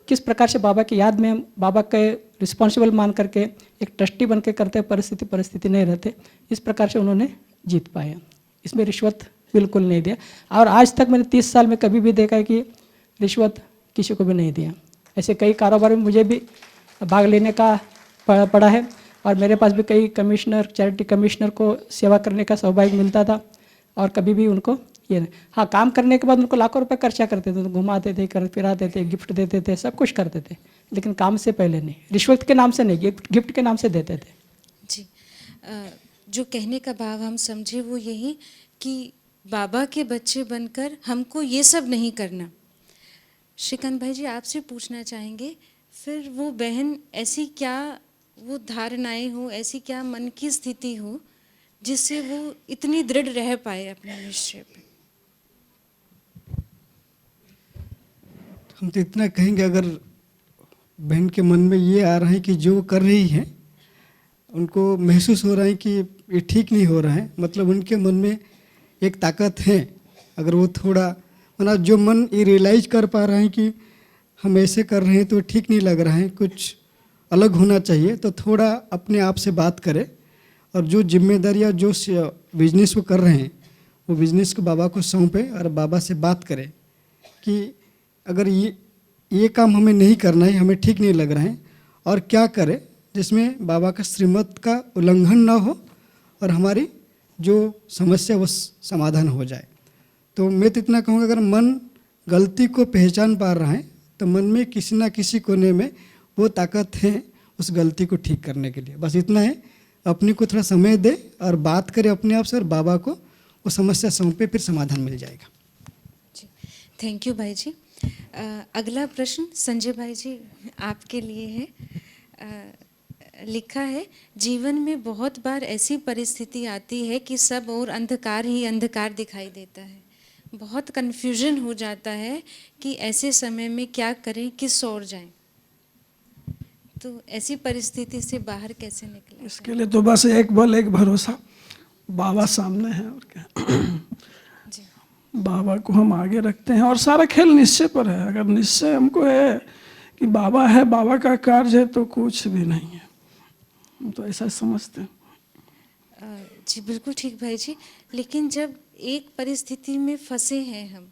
किस प्रकार से बाबा की याद में बाबा के रिस्पॉन्सिबल मान करके एक ट्रस्टी बन के करते परिस्थिति नहीं रहते, इस प्रकार से उन्होंने जीत पाया। इसमें रिश्वत बिल्कुल नहीं दिया, और आज तक मैंने 30 साल में कभी भी देखा है कि रिश्वत किसी को भी नहीं दिया। ऐसे कई कारोबार में मुझे भी भाग लेने का पड़ा है, और मेरे पास भी कई कमिश्नर, चैरिटी कमिश्नर को सेवा करने का सौभाग्य मिलता था, और कभी भी उनको ये नहीं। हाँ, काम करने के बाद उनको लाखों रुपए खर्चा करते थे, घुमाते थे, फिराते थे, गिफ्ट देते थे, सब कुछ करते थे, लेकिन काम से पहले नहीं, रिश्वत के नाम से नहीं, गिफ्ट के नाम से देते थे। जी, जो कहने का भाव हम समझे वो यही कि बाबा के बच्चे बनकर हमको ये सब नहीं करना। श्रीकांत भाई जी, आपसे पूछना चाहेंगे, फिर वो बहन ऐसी क्या वो धारणाएं हो, ऐसी क्या मन की स्थिति हो जिससे वो इतनी दृढ़ रह पाए अपने निश्चय पे? हम तो इतना कहेंगे, अगर बहन के मन में ये आ रहा है कि जो कर रही है उनको महसूस हो रहा है कि ये ठीक नहीं हो रहा है, मतलब उनके मन में एक ताकत है। अगर वो थोड़ा मतलब जो मन ये रियलाइज कर पा रहा है कि हम ऐसे कर रहे हैं तो ठीक नहीं लग रहा है, कुछ अलग होना चाहिए, तो थोड़ा अपने आप से बात करें और जो जिम्मेदारियाँ जो बिजनेस को कर रहे हैं वो बिजनेस को बाबा को सौंपे और बाबा से बात करें कि अगर ये काम हमें नहीं करना है, हमें ठीक नहीं लग रहा है, और क्या करें जिसमें बाबा का श्रीमत का उल्लंघन ना हो और हमारी जो समस्या वो समाधान हो जाए। तो मैं तो इतना कहूँगा, अगर मन गलती को पहचान पा रहा है तो मन में किसी ना किसी कोने में वो ताकत है उस गलती को ठीक करने के लिए। बस इतना है, अपने को थोड़ा समय दे और बात करे अपने आप से, और बाबा को वो समस्या सौंपे, फिर समाधान मिल जाएगा। जी, थैंक यू भाई जी। अगला प्रश्न संजय भाई जी आपके लिए है। लिखा है, जीवन में बहुत बार ऐसी परिस्थिति आती है कि सब और अंधकार ही अंधकार दिखाई देता है, बहुत कन्फ्यूजन हो जाता है कि ऐसे समय में क्या करें, किस ओर जाएं। तो ऐसी परिस्थिति से बाहर कैसे निकलें? इसके लिए तो बस एक बल एक भरोसा, बाबा सामने है और क्या। जी, बाबा को हम आगे रखते हैं और सारा खेल निश्चय पर है। अगर निश्चय हमको है कि बाबा है, बाबा का कार्य है, तो कुछ भी नहीं है। हम तो ऐसा समझते हैं। जी बिल्कुल ठीक भाई जी। लेकिन जब एक परिस्थिति में फंसे हैं हम,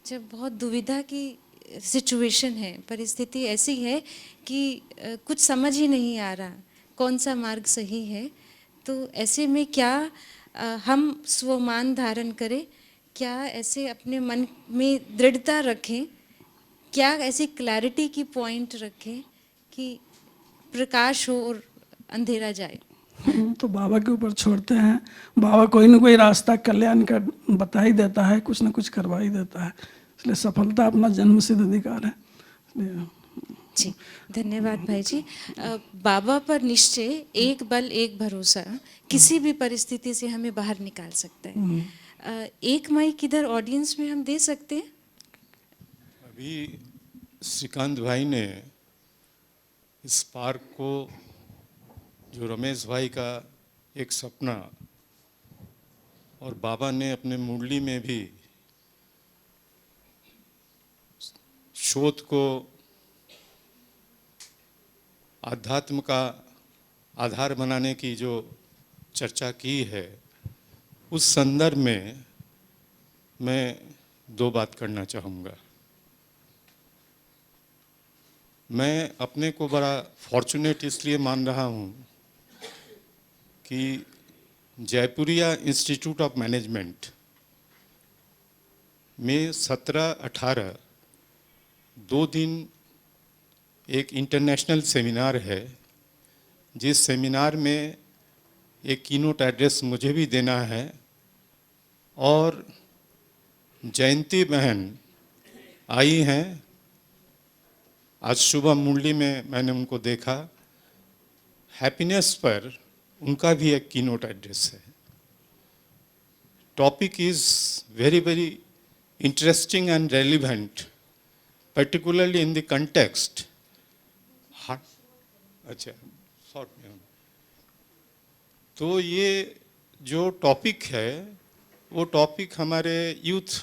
जब बहुत दुविधा की सिचुएशन है, परिस्थिति ऐसी है कि कुछ समझ ही नहीं आ रहा कौन सा मार्ग सही है, तो ऐसे में क्या हम स्वमान धारण करें, क्या ऐसे अपने मन में दृढ़ता रखें, क्या ऐसी क्लैरिटी की पॉइंट रखें कि प्रकाश हो और अंधेरा जाए? हम तो बाबा के ऊपर छोड़ते हैं। बाबा कोई ना कोई रास्ता कल्याण का बता ही देता है, कुछ ना कुछ करवा ही देता है। इसलिए सफलता अपना जन्मसिद्ध अधिकार है। जी धन्यवाद भाई जी। बाबा पर निश्चय, एक बल एक भरोसा किसी भी परिस्थिति से हमें बाहर निकाल सकता है। एक माइक इधर ऑडियंस में हम दे सकते हैं। अभी श्रीकांत भाई ने इस पार्क को, जो रमेश भाई का एक सपना, और बाबा ने अपने मुरली में भी शोध को आध्यात्म का आधार बनाने की जो चर्चा की है, उस संदर्भ में मैं दो बात करना चाहूँगा। मैं अपने को बड़ा फॉर्चुनेट इसलिए मान रहा हूँ कि जयपुरिया इंस्टीट्यूट ऑफ मैनेजमेंट में 17-18 2 दिन एक इंटरनेशनल सेमिनार है, जिस सेमिनार में एक कीनोट एड्रेस मुझे भी देना है, और जयंती बहन आई हैं। आज सुबह मुरली में मैंने उनको देखा। हैप्पीनेस पर उनका भी एक कीनोट एड्रेस है। Topic is very very interesting and relevant, particularly in the context. अच्छा, शॉर्ट में। तो ये जो टॉपिक है, वो टॉपिक हमारे यूथ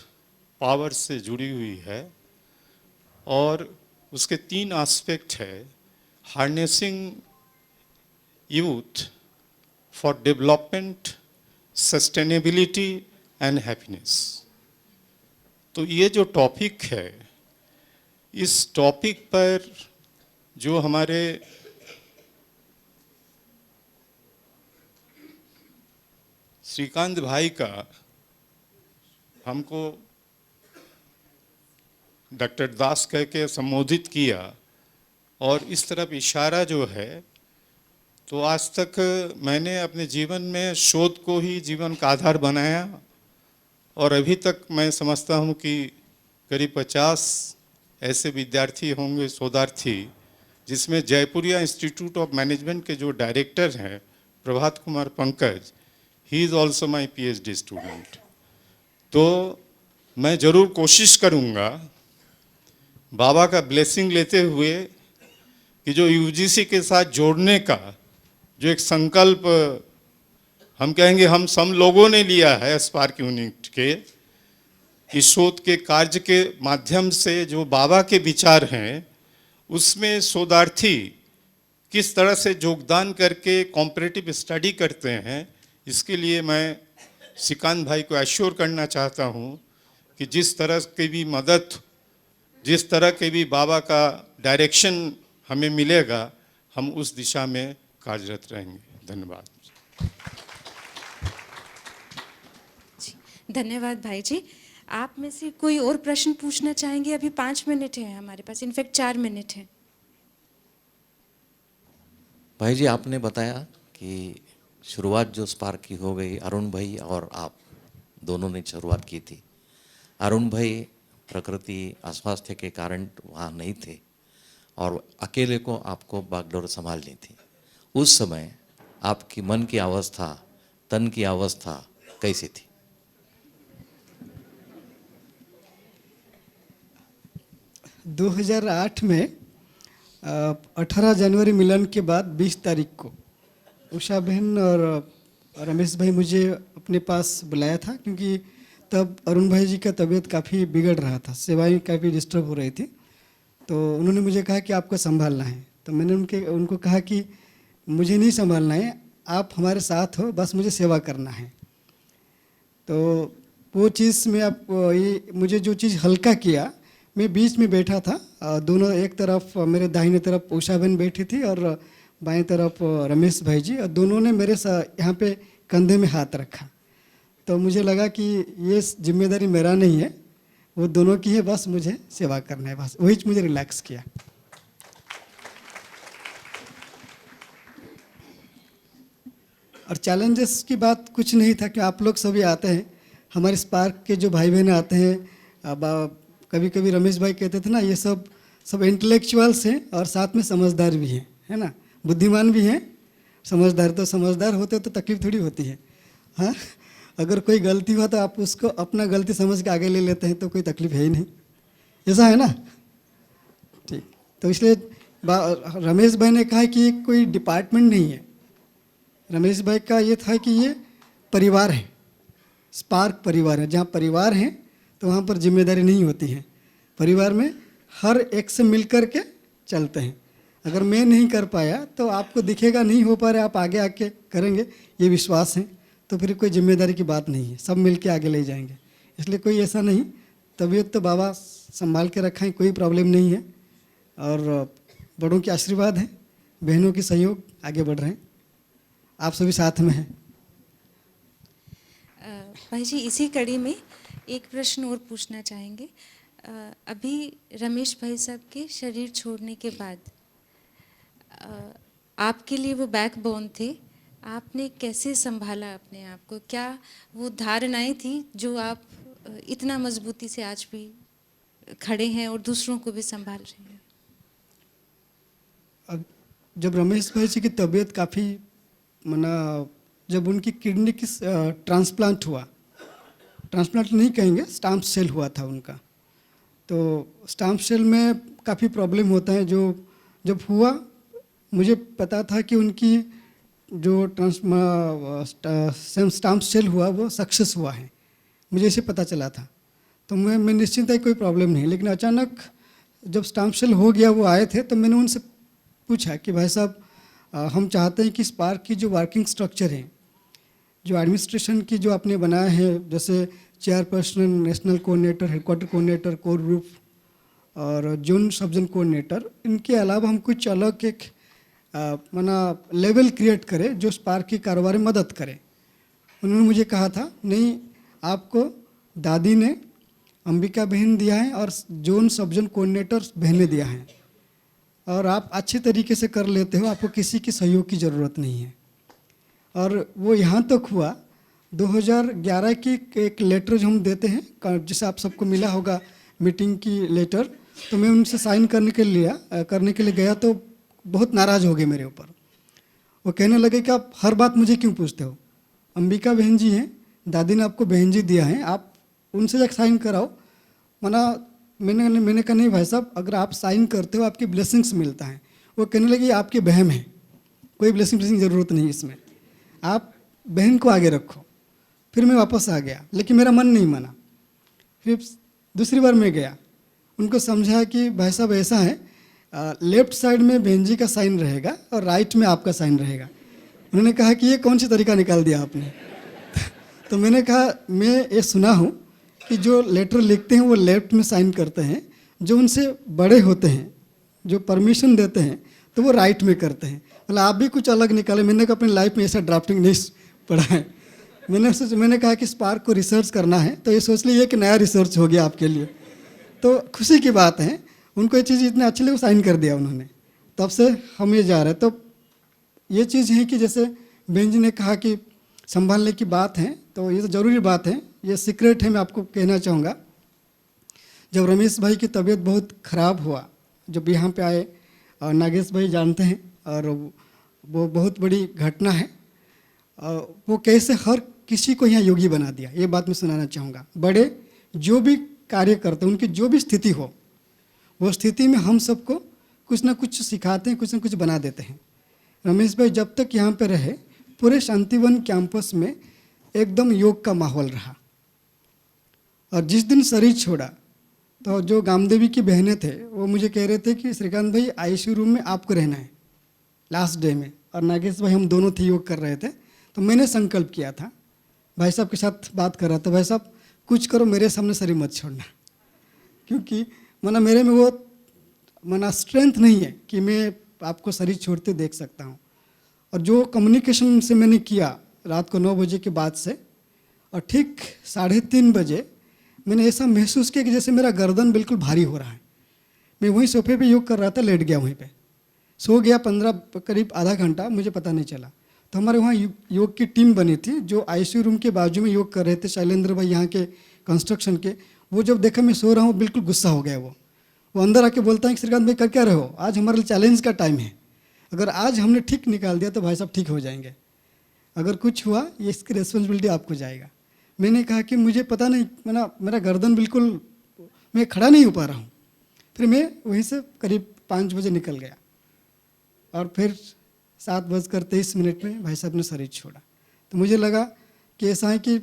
पावर से जुड़ी हुई है, और उसके 3 एस्पेक्ट है। Harnessing youth for development, sustainability and happiness. तो ये जो टॉपिक है, इस टॉपिक पर जो हमारे श्रीकांत भाई का हमको डॉक्टर दास कह के संबोधित किया, और इस तरफ इशारा जो है, तो आज तक मैंने अपने जीवन में शोध को ही जीवन का आधार बनाया, और अभी तक मैं समझता हूँ कि करीब 50 ऐसे विद्यार्थी होंगे, शोधार्थी, जिसमें जयपुरिया इंस्टीट्यूट ऑफ मैनेजमेंट के जो डायरेक्टर हैं Prabhat Kumar Pankaj, he is also my PhD student. तो मैं ज़रूर कोशिश करूँगा बाबा का ब्लेसिंग लेते हुए कि जो UGC के साथ जोड़ने का जो एक संकल्प हम कहेंगे हम सब लोगों ने लिया है स्पार्क यूनिट के, इस शोध के कार्य के माध्यम से जो बाबा के विचार हैं, उसमें शोधार्थी किस तरह से योगदान करके कॉम्परेटिव स्टडी करते हैं, इसके लिए मैं श्रीकांत भाई को एश्योर करना चाहता हूं कि जिस तरह की भी मदद, जिस तरह के भी बाबा का डायरेक्शन हमें मिलेगा, हम उस दिशा में कार्यरत रहेंगे। धन्यवाद। धन्यवाद भाई जी। आप में से कोई और प्रश्न पूछना चाहेंगे? अभी 5 मिनट है हमारे पास, इनफैक्ट 4 मिनट है। भाई जी, आपने बताया कि शुरुआत जो स्पार्क की हो गई, अरुण भाई और आप दोनों ने शुरुआत की थी। अरुण भाई प्रकृति अस्वास्थ्य के कारण वहाँ नहीं थे और अकेले को आपको बागडोर संभालनी थी। उस समय आपकी मन की अवस्था, तन की अवस्था कैसी थी? 2008 में 18 जनवरी मिलन के बाद 20 तारीख को उषा बहन और रमेश भाई मुझे अपने पास बुलाया था, क्योंकि तब अरुण भाई जी का तबीयत काफ़ी बिगड़ रहा था, सेवाएं काफ़ी डिस्टर्ब हो रही थी। तो उन्होंने मुझे कहा कि आपको संभालना है। तो मैंने उनको कहा कि मुझे नहीं संभालना है, आप हमारे साथ हो, बस मुझे सेवा करना है। तो वो चीज़ में आप ये मुझे जो चीज़ हल्का किया, मैं बीच में बैठा था, दोनों एक तरफ मेरे दाहिने तरफ उषा बहन बैठी थी और बाएं तरफ रमेश भाई जी, और दोनों ने मेरे यहाँ पे कंधे में हाथ रखा। तो मुझे लगा कि ये जिम्मेदारी मेरा नहीं है, वो दोनों की है, बस मुझे सेवा करना है, बस वही मुझे रिलैक्स किया। और चैलेंजेस की बात कुछ नहीं था कि आप लोग सभी आते हैं, हमारे स्पार्क के जो भाई बहन आते हैं, अब कभी कभी रमेश भाई कहते थे ना, ये सब इंटेलेक्चुअल्स हैं और साथ में समझदार भी हैं, है ना, बुद्धिमान भी हैं, समझदार। तो समझदार होते तो तकलीफ थोड़ी होती है। हाँ, अगर कोई गलती हुआ तो आप उसको अपना गलती समझ के आगे ले लेते हैं, तो कोई तकलीफ है ही नहीं, ऐसा है ना। ठीक, तो इसलिए रमेश भाई ने कहा कि ये कोई डिपार्टमेंट नहीं है। रमेश भाई का ये था कि ये परिवार है, स्पार्क परिवार है। जहाँ परिवार है तो वहाँ पर जिम्मेदारी नहीं होती है। परिवार में हर एक से मिल कर के चलते हैं। अगर मैं नहीं कर पाया तो आपको दिखेगा नहीं हो पा रहा, आप आगे आके करेंगे, ये विश्वास है, तो फिर कोई जिम्मेदारी की बात नहीं है, सब मिल के आगे ले जाएंगे। इसलिए कोई ऐसा नहीं, तबीयत तो बाबा संभाल के रखा है, कोई प्रॉब्लम नहीं है, और बड़ों के आशीर्वाद है, बहनों की सहयोग, आगे बढ़ रहे हैं, आप सभी साथ में हैं। भाई जी, इसी कड़ी में एक प्रश्न और पूछना चाहेंगे। अभी रमेश भाई साहब के शरीर छोड़ने के बाद आपके लिए वो बैकबोन थे, आपने कैसे संभाला अपने आप को? क्या वो धारणाएं थी जो आप इतना मजबूती से आज भी खड़े हैं और दूसरों को भी संभाल रहे हैं? अब जब रमेश भाई जी की तबीयत काफ़ी जब उनकी किडनी की ट्रांसप्लांट हुआ, ट्रांसप्लांट नहीं कहेंगे, स्टाम्प सेल हुआ था उनका, तो स्टाम्प सेल में काफ़ी प्रॉब्लम होता है। जो जब हुआ मुझे पता था कि उनकी जो स्टाम्प सेल हुआ वो सक्सेस हुआ है, मुझे इसे पता चला था। तो मैं निश्चिंत है कोई प्रॉब्लम नहीं। लेकिन अचानक जब स्टाम्प सेल हो गया, वो आए थे, तो मैंने उनसे पूछा कि भाई साहब, हम चाहते हैं कि स्पार्क की जो वर्किंग स्ट्रक्चर है, जो एडमिनिस्ट्रेशन की जो आपने बनाया है, जैसे chairperson, national coordinator, headquarter coordinator, core group और जोन सबजन कोऑर्डिनेटर, इनके अलावा हम कुछ अलग एक लेवल क्रिएट करें जो स्पार्क की कारोबार में मदद करे। उन्होंने मुझे कहा था, नहीं, आपको दादी ने अंबिका बहन दिया है और जोन सबजन कोऑर्डिनेटर बहन ने दिया है, और आप अच्छे तरीके से कर लेते हो, आपको किसी की सहयोग की ज़रूरत नहीं है। और वो यहाँ तक हुआ 2011 की एक लेटर जो हम देते हैं, जिसे आप सबको मिला होगा, मीटिंग की लेटर, तो मैं उनसे साइन करने के लिए गया, तो बहुत नाराज़ हो गए मेरे ऊपर। वो कहने लगे कि आप हर बात मुझे क्यों पूछते हो, अंबिका बहन जी हैं, दादी ने आपको बहन जी दिया है, आप उनसे जाकर साइन कराओ। मैंने कहा नहीं भाई साहब, अगर आप साइन करते हो आपकी ब्लेसिंग्स मिलता है। वो कहने लगे आपकी बहन है, कोई ब्लेसिंग ज़रूरत नहीं इसमें, आप बहन को आगे रखो। फिर मैं वापस आ गया, लेकिन मेरा मन नहीं माना। फिर दूसरी बार मैं गया, उनको समझाया कि भाई साहब ऐसा है, लेफ्ट साइड में बहन जी का साइन रहेगा और राइट में आपका साइन रहेगा। उन्होंने कहा कि ये कौन सी तरीका निकाल दिया आपने। तो मैंने कहा मैं ये सुना हूँ कि जो लेटर लिखते हैं वो लेफ्ट में साइन करते हैं, जो उनसे बड़े होते हैं, जो परमिशन देते हैं, तो वो राइट में करते हैं। मतलब आप भी कुछ अलग निकाले। मैंने कहा अपनी लाइफ में ऐसा ड्राफ्टिंग नहीं पढ़ा है। मैंने कहा कि स्पार्क को रिसर्च करना है, तो ये सोच लीजिए कि नया रिसर्च हो गया आपके लिए। तो खुशी की बात है, उनको ये चीज़ इतने अच्छे लगे साइन कर दिया उन्होंने, तब से हम ये जा रहे हैं। तो ये चीज़ है कि जैसे बहन जी ने कहा कि संभालने की बात है, तो ये तो ज़रूरी बात है, ये सीक्रेट है। मैं आपको कहना चाहूँगा, जब रमेश भाई की तबीयत बहुत ख़राब हुआ, जब यहाँ पे आए, और नागेश भाई जानते हैं, और वो बहुत बड़ी घटना है। वो कैसे हर किसी को यहाँ योगी बना दिया, ये बात मैं सुनाना चाहूँगा। बड़े जो भी कार्य करते हैं, उनकी जो भी स्थिति हो, वो स्थिति में हम सबको कुछ ना कुछ सिखाते हैं, कुछ ना कुछ बना देते हैं। रमेश भाई जब तक यहाँ पे रहे, पूरे शांतिवन कैंपस में एकदम योग का माहौल रहा। और जिस दिन शरीर छोड़ा, तो जो गामदेवी की बहनें थे वो मुझे कह रहे थे कि श्रीकांत भाई आईसीयू रूम में आपको रहना है लास्ट डे में। और नागेश भाई हम दोनों थे, योग कर रहे थे। तो मैंने संकल्प किया था, भाई साहब के साथ बात कर रहा था, भाई साहब कुछ करो, मेरे सामने शरीर मत छोड़ना, क्योंकि मना मेरे में वो मना स्ट्रेंथ नहीं है कि मैं आपको शरीर छोड़ते देख सकता हूँ। और जो कम्युनिकेशन से मैंने किया रात को 9 बजे के बाद से, और ठीक 3:30 बजे मैंने ऐसा महसूस किया कि जैसे मेरा गर्दन बिल्कुल भारी हो रहा है। मैं वहीं सोफे पे योग कर रहा था, लेट गया वहीं पे, सो गया। 15 करीब आधा घंटा मुझे पता नहीं चला। तो हमारे वहाँ योग की टीम बनी थी, जो आईसीयू रूम के बाजू में योग कर रहे थे, शैलेंद्र भाई यहाँ के कंस्ट्रक्शन के। वो जब देखा मैं सो रहा हूँ, बिल्कुल गुस्सा हो गया। वो अंदर आके बोलता है कि श्रीकांत भाई कर क्या रहे हो, आज हमारे लिए चैलेंज का टाइम है, अगर आज हमने ठीक निकाल दिया तो भाई साहब ठीक हो जाएंगे, अगर कुछ हुआ ये इसकी रिस्पॉन्सिबिलिटी आपको जाएगा। मैंने कहा कि मुझे पता नहीं, मेरा गर्दन बिल्कुल, मैं खड़ा नहीं हो पा रहा हूँ। फिर मैं वहीं से करीब 5 बजे निकल गया, और फिर 7:23 में भाई साहब ने शरीर छोड़ा। तो मुझे लगा कि ऐसा है कि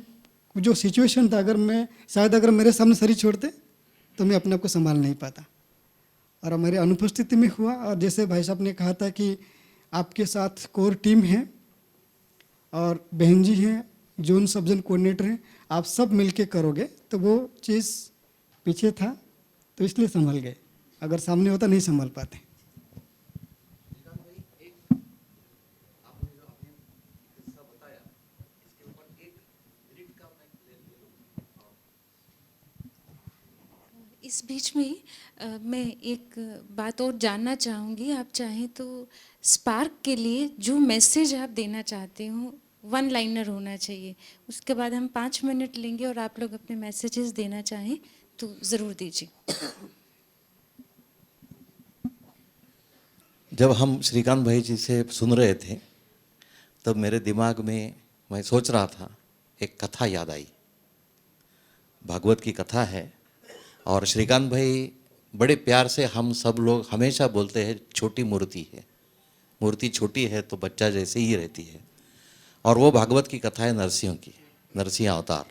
जो सिचुएशन था, अगर मेरे सामने शरीर छोड़ते तो मैं अपने आप को संभाल नहीं पाता, और मेरे अनुपस्थिति में हुआ। और जैसे भाई साहब ने कहा था कि आपके साथ कोर टीम है और बहन जी हैं, जोन सबजन कोऑर्डिनेटर हैं, आप सब मिलके करोगे, तो वो चीज़ पीछे था तो इसलिए संभल गए, अगर सामने होता नहीं संभल पाते। इस बीच में मैं एक बात और जानना चाहूँगी, आप चाहें तो स्पार्क के लिए जो मैसेज आप देना चाहते हो, 1 लाइनर होना चाहिए। उसके बाद हम 5 मिनट लेंगे और आप लोग अपने मैसेजेस देना चाहें तो ज़रूर दीजिए। जब हम श्रीकांत भाई जी से सुन रहे थे, तब मेरे दिमाग में मैं सोच रहा था, एक कथा याद आई। भागवत की कथा है, और श्रीकांत भाई बड़े प्यार से हम सब लोग हमेशा बोलते हैं छोटी मूर्ति है, मूर्ति छोटी है तो बच्चा जैसे ही रहती है। और वो भागवत की कथा है नरसिंह की, नरसिंह अवतार।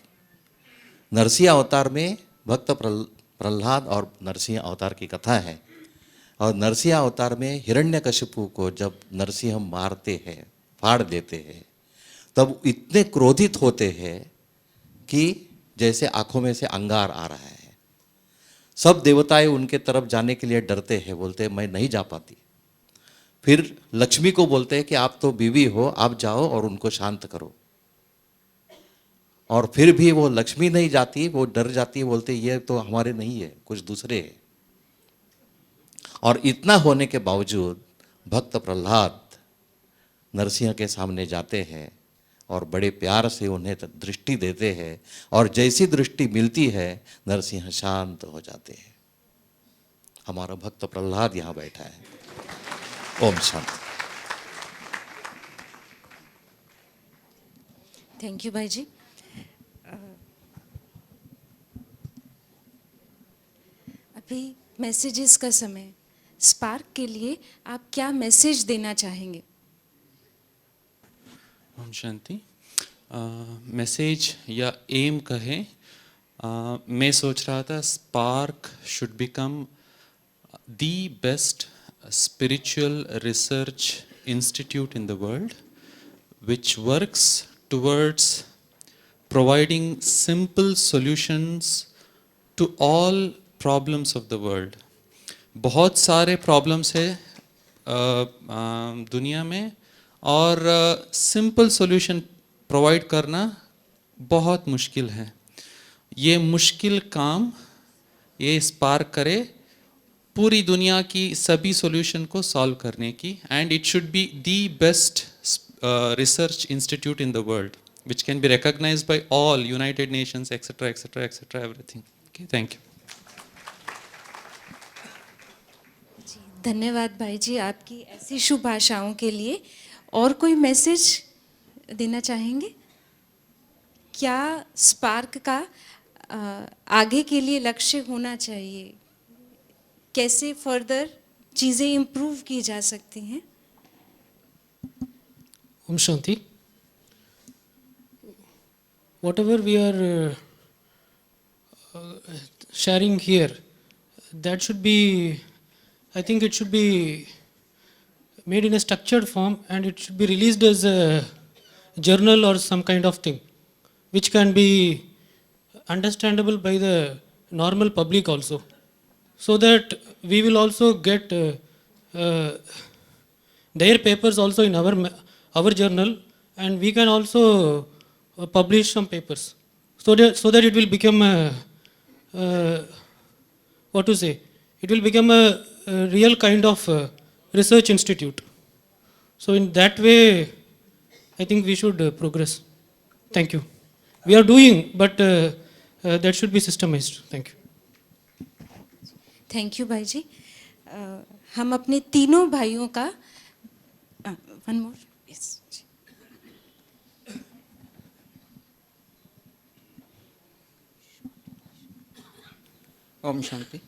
नरसिंह अवतार में भक्त प्रहलाद और नरसिंह अवतार की कथा है। और नरसिंह अवतार में हिरण्यकशिपु को जब नरसिंह मारते हैं, फाड़ देते हैं, तब इतने क्रोधित होते हैं कि जैसे आंखों में से अंगार आ रहा है। सब देवताएं उनके तरफ जाने के लिए डरते हैं, बोलते हैं मैं नहीं जा पाती। फिर लक्ष्मी को बोलते हैं कि आप तो बीवी हो, आप जाओ और उनको शांत करो। और फिर भी वो लक्ष्मी नहीं जाती, वो डर जाती है, बोलते ये तो हमारे नहीं है, कुछ दूसरे है। और इतना होने के बावजूद भक्त प्रहलाद नरसिंह के सामने जाते हैं और बड़े प्यार से उन्हें दृष्टि देते हैं, और जैसी दृष्टि मिलती है नरसिंह शांत हो जाते हैं। हमारा भक्त प्रहलाद यहाँ बैठा है। ओम शांति। थैंक यू भाई जी। अभी मैसेजेस का समय, स्पार्क के लिए आप क्या मैसेज देना चाहेंगे? ओम शांति। मैसेज या एम कहें, मैं सोच रहा था spark should become the best spiritual research institute in the world which works towards providing simple solutions to all problems of the world. बहुत सारे प्रॉब्लम्स है दुनिया में और सिंपल सॉल्यूशन प्रोवाइड करना बहुत मुश्किल है. ये मुश्किल काम ये स्पार्क करे पूरी दुनिया की सभी सॉल्यूशन को सॉल्व करने की, and it should be the best research institute in the world which can be recognized by all United Nations, etc., etc., etc., everything. Okay, thank you. धन्यवाद भाई जी आपकी ऐसी शुभ आशाओं के लिए. और कोई मैसेज देना चाहेंगे? क्या स्पार्क का आगे के लिए लक्ष्य होना चाहिए? कैसे फर्दर चीज़ें इम्प्रूव की जा सकती हैं? Om Shanti. Whatever we are sharing here, that should be, I think it should be made in a structured form and it should be released as a journal or some kind of thing, which can be understandable by the normal public also, so that we will also get their papers also in our journal, and we can also publish some papers, so that it will become what to say, it will become a real kind of research institute. So in that way I think we should progress. Thank you. We are doing, but that should be systemized. Thank you. Thank you भाई जी. हम अपने तीनों भाइयों का one more. Yes. Om Shanti.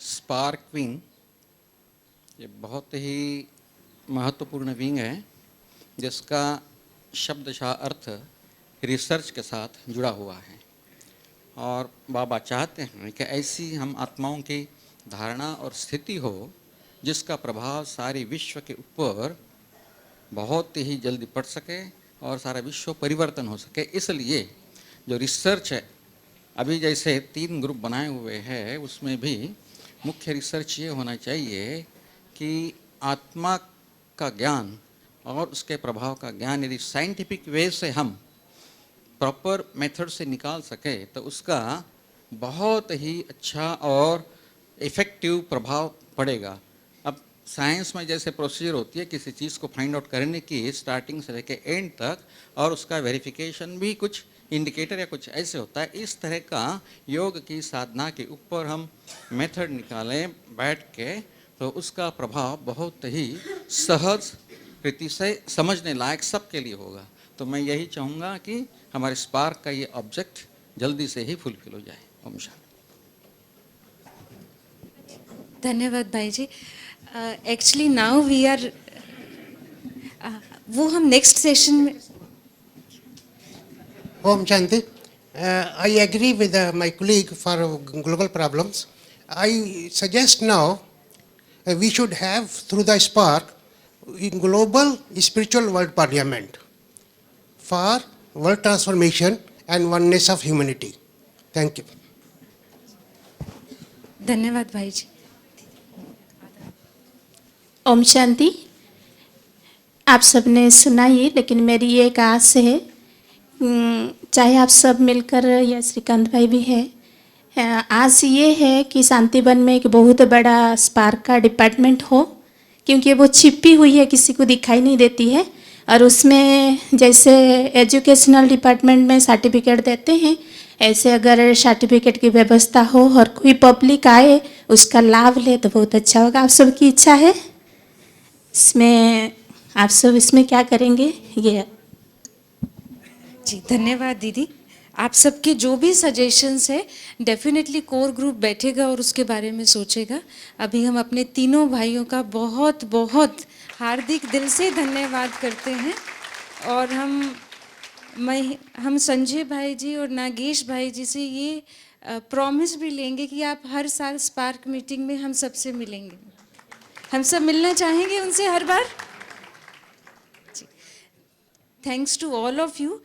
Spark wing ये बहुत ही महत्वपूर्ण wing है जिसका शब्दशः अर्थ रिसर्च के साथ जुड़ा हुआ है, और बाबा चाहते हैं कि ऐसी हम आत्माओं की धारणा और स्थिति हो जिसका प्रभाव सारे विश्व के ऊपर बहुत ही जल्दी पड़ सके और सारा विश्व परिवर्तन हो सके. इसलिए जो रिसर्च है, अभी जैसे 3 ग्रुप बनाए हुए हैं, उसमें भी मुख्य रिसर्च ये होना चाहिए कि आत्मा का ज्ञान और उसके प्रभाव का ज्ञान यदि साइंटिफिक वे से हम प्रॉपर मेथड से निकाल सके तो उसका बहुत ही अच्छा और इफ़ेक्टिव प्रभाव पड़ेगा. अब साइंस में जैसे प्रोसीजर होती है किसी चीज़ को फाइंड आउट करने की स्टार्टिंग से लेकर एंड तक, और उसका वेरिफिकेशन भी कुछ इंडिकेटर या कुछ ऐसे होता है, इस तरह का योग की साधना के ऊपर हम मेथड निकालें बैठ के, तो उसका प्रभाव बहुत ही सहज रीति से समझने लायक सबके लिए होगा. तो मैं यही चाहूँगा कि हमारे स्पार्क का ये ऑब्जेक्ट जल्दी से ही फुलफिल हो जाए. ओम शांति. धन्यवाद भाई जी. एक्चुअली नाउ वी आर वो हम नेक्स्ट सेशन में. Om Shanti. I agree with my colleague for global problems. I suggest now we should have through the spark in global spiritual world parliament for world transformation and oneness of humanity. Thank you. धन्यवाद भाई जी. ओम शांति. आप सबने सुना ही, लेकिन मेरी ये एक आस है, चाहे आप सब मिलकर या श्रीकांत भाई भी है, आस ये है कि शांतिवन में एक बहुत बड़ा स्पार्क का डिपार्टमेंट हो, क्योंकि वो छिपी हुई है, किसी को दिखाई नहीं देती है. और उसमें जैसे एजुकेशनल डिपार्टमेंट में सर्टिफिकेट देते हैं, ऐसे अगर सर्टिफिकेट की व्यवस्था हो और कोई पब्लिक आए उसका लाभ ले तो बहुत अच्छा होगा. आप सबकी इच्छा है इसमें, आप सब इसमें क्या करेंगे? ये जी धन्यवाद दीदी. आप सबके जो भी सजेशंस है डेफिनेटली कोर ग्रुप बैठेगा और उसके बारे में सोचेगा. अभी हम अपने तीनों भाइयों का बहुत बहुत हार्दिक दिल से धन्यवाद करते हैं. और हम संजय भाई जी और नागेश भाई जी से ये प्रॉमिस भी लेंगे कि आप हर साल स्पार्क मीटिंग में हम सबसे मिलेंगे। हम सब मिलना चाहेंगे उनसे हर बार। Thanks to all of you.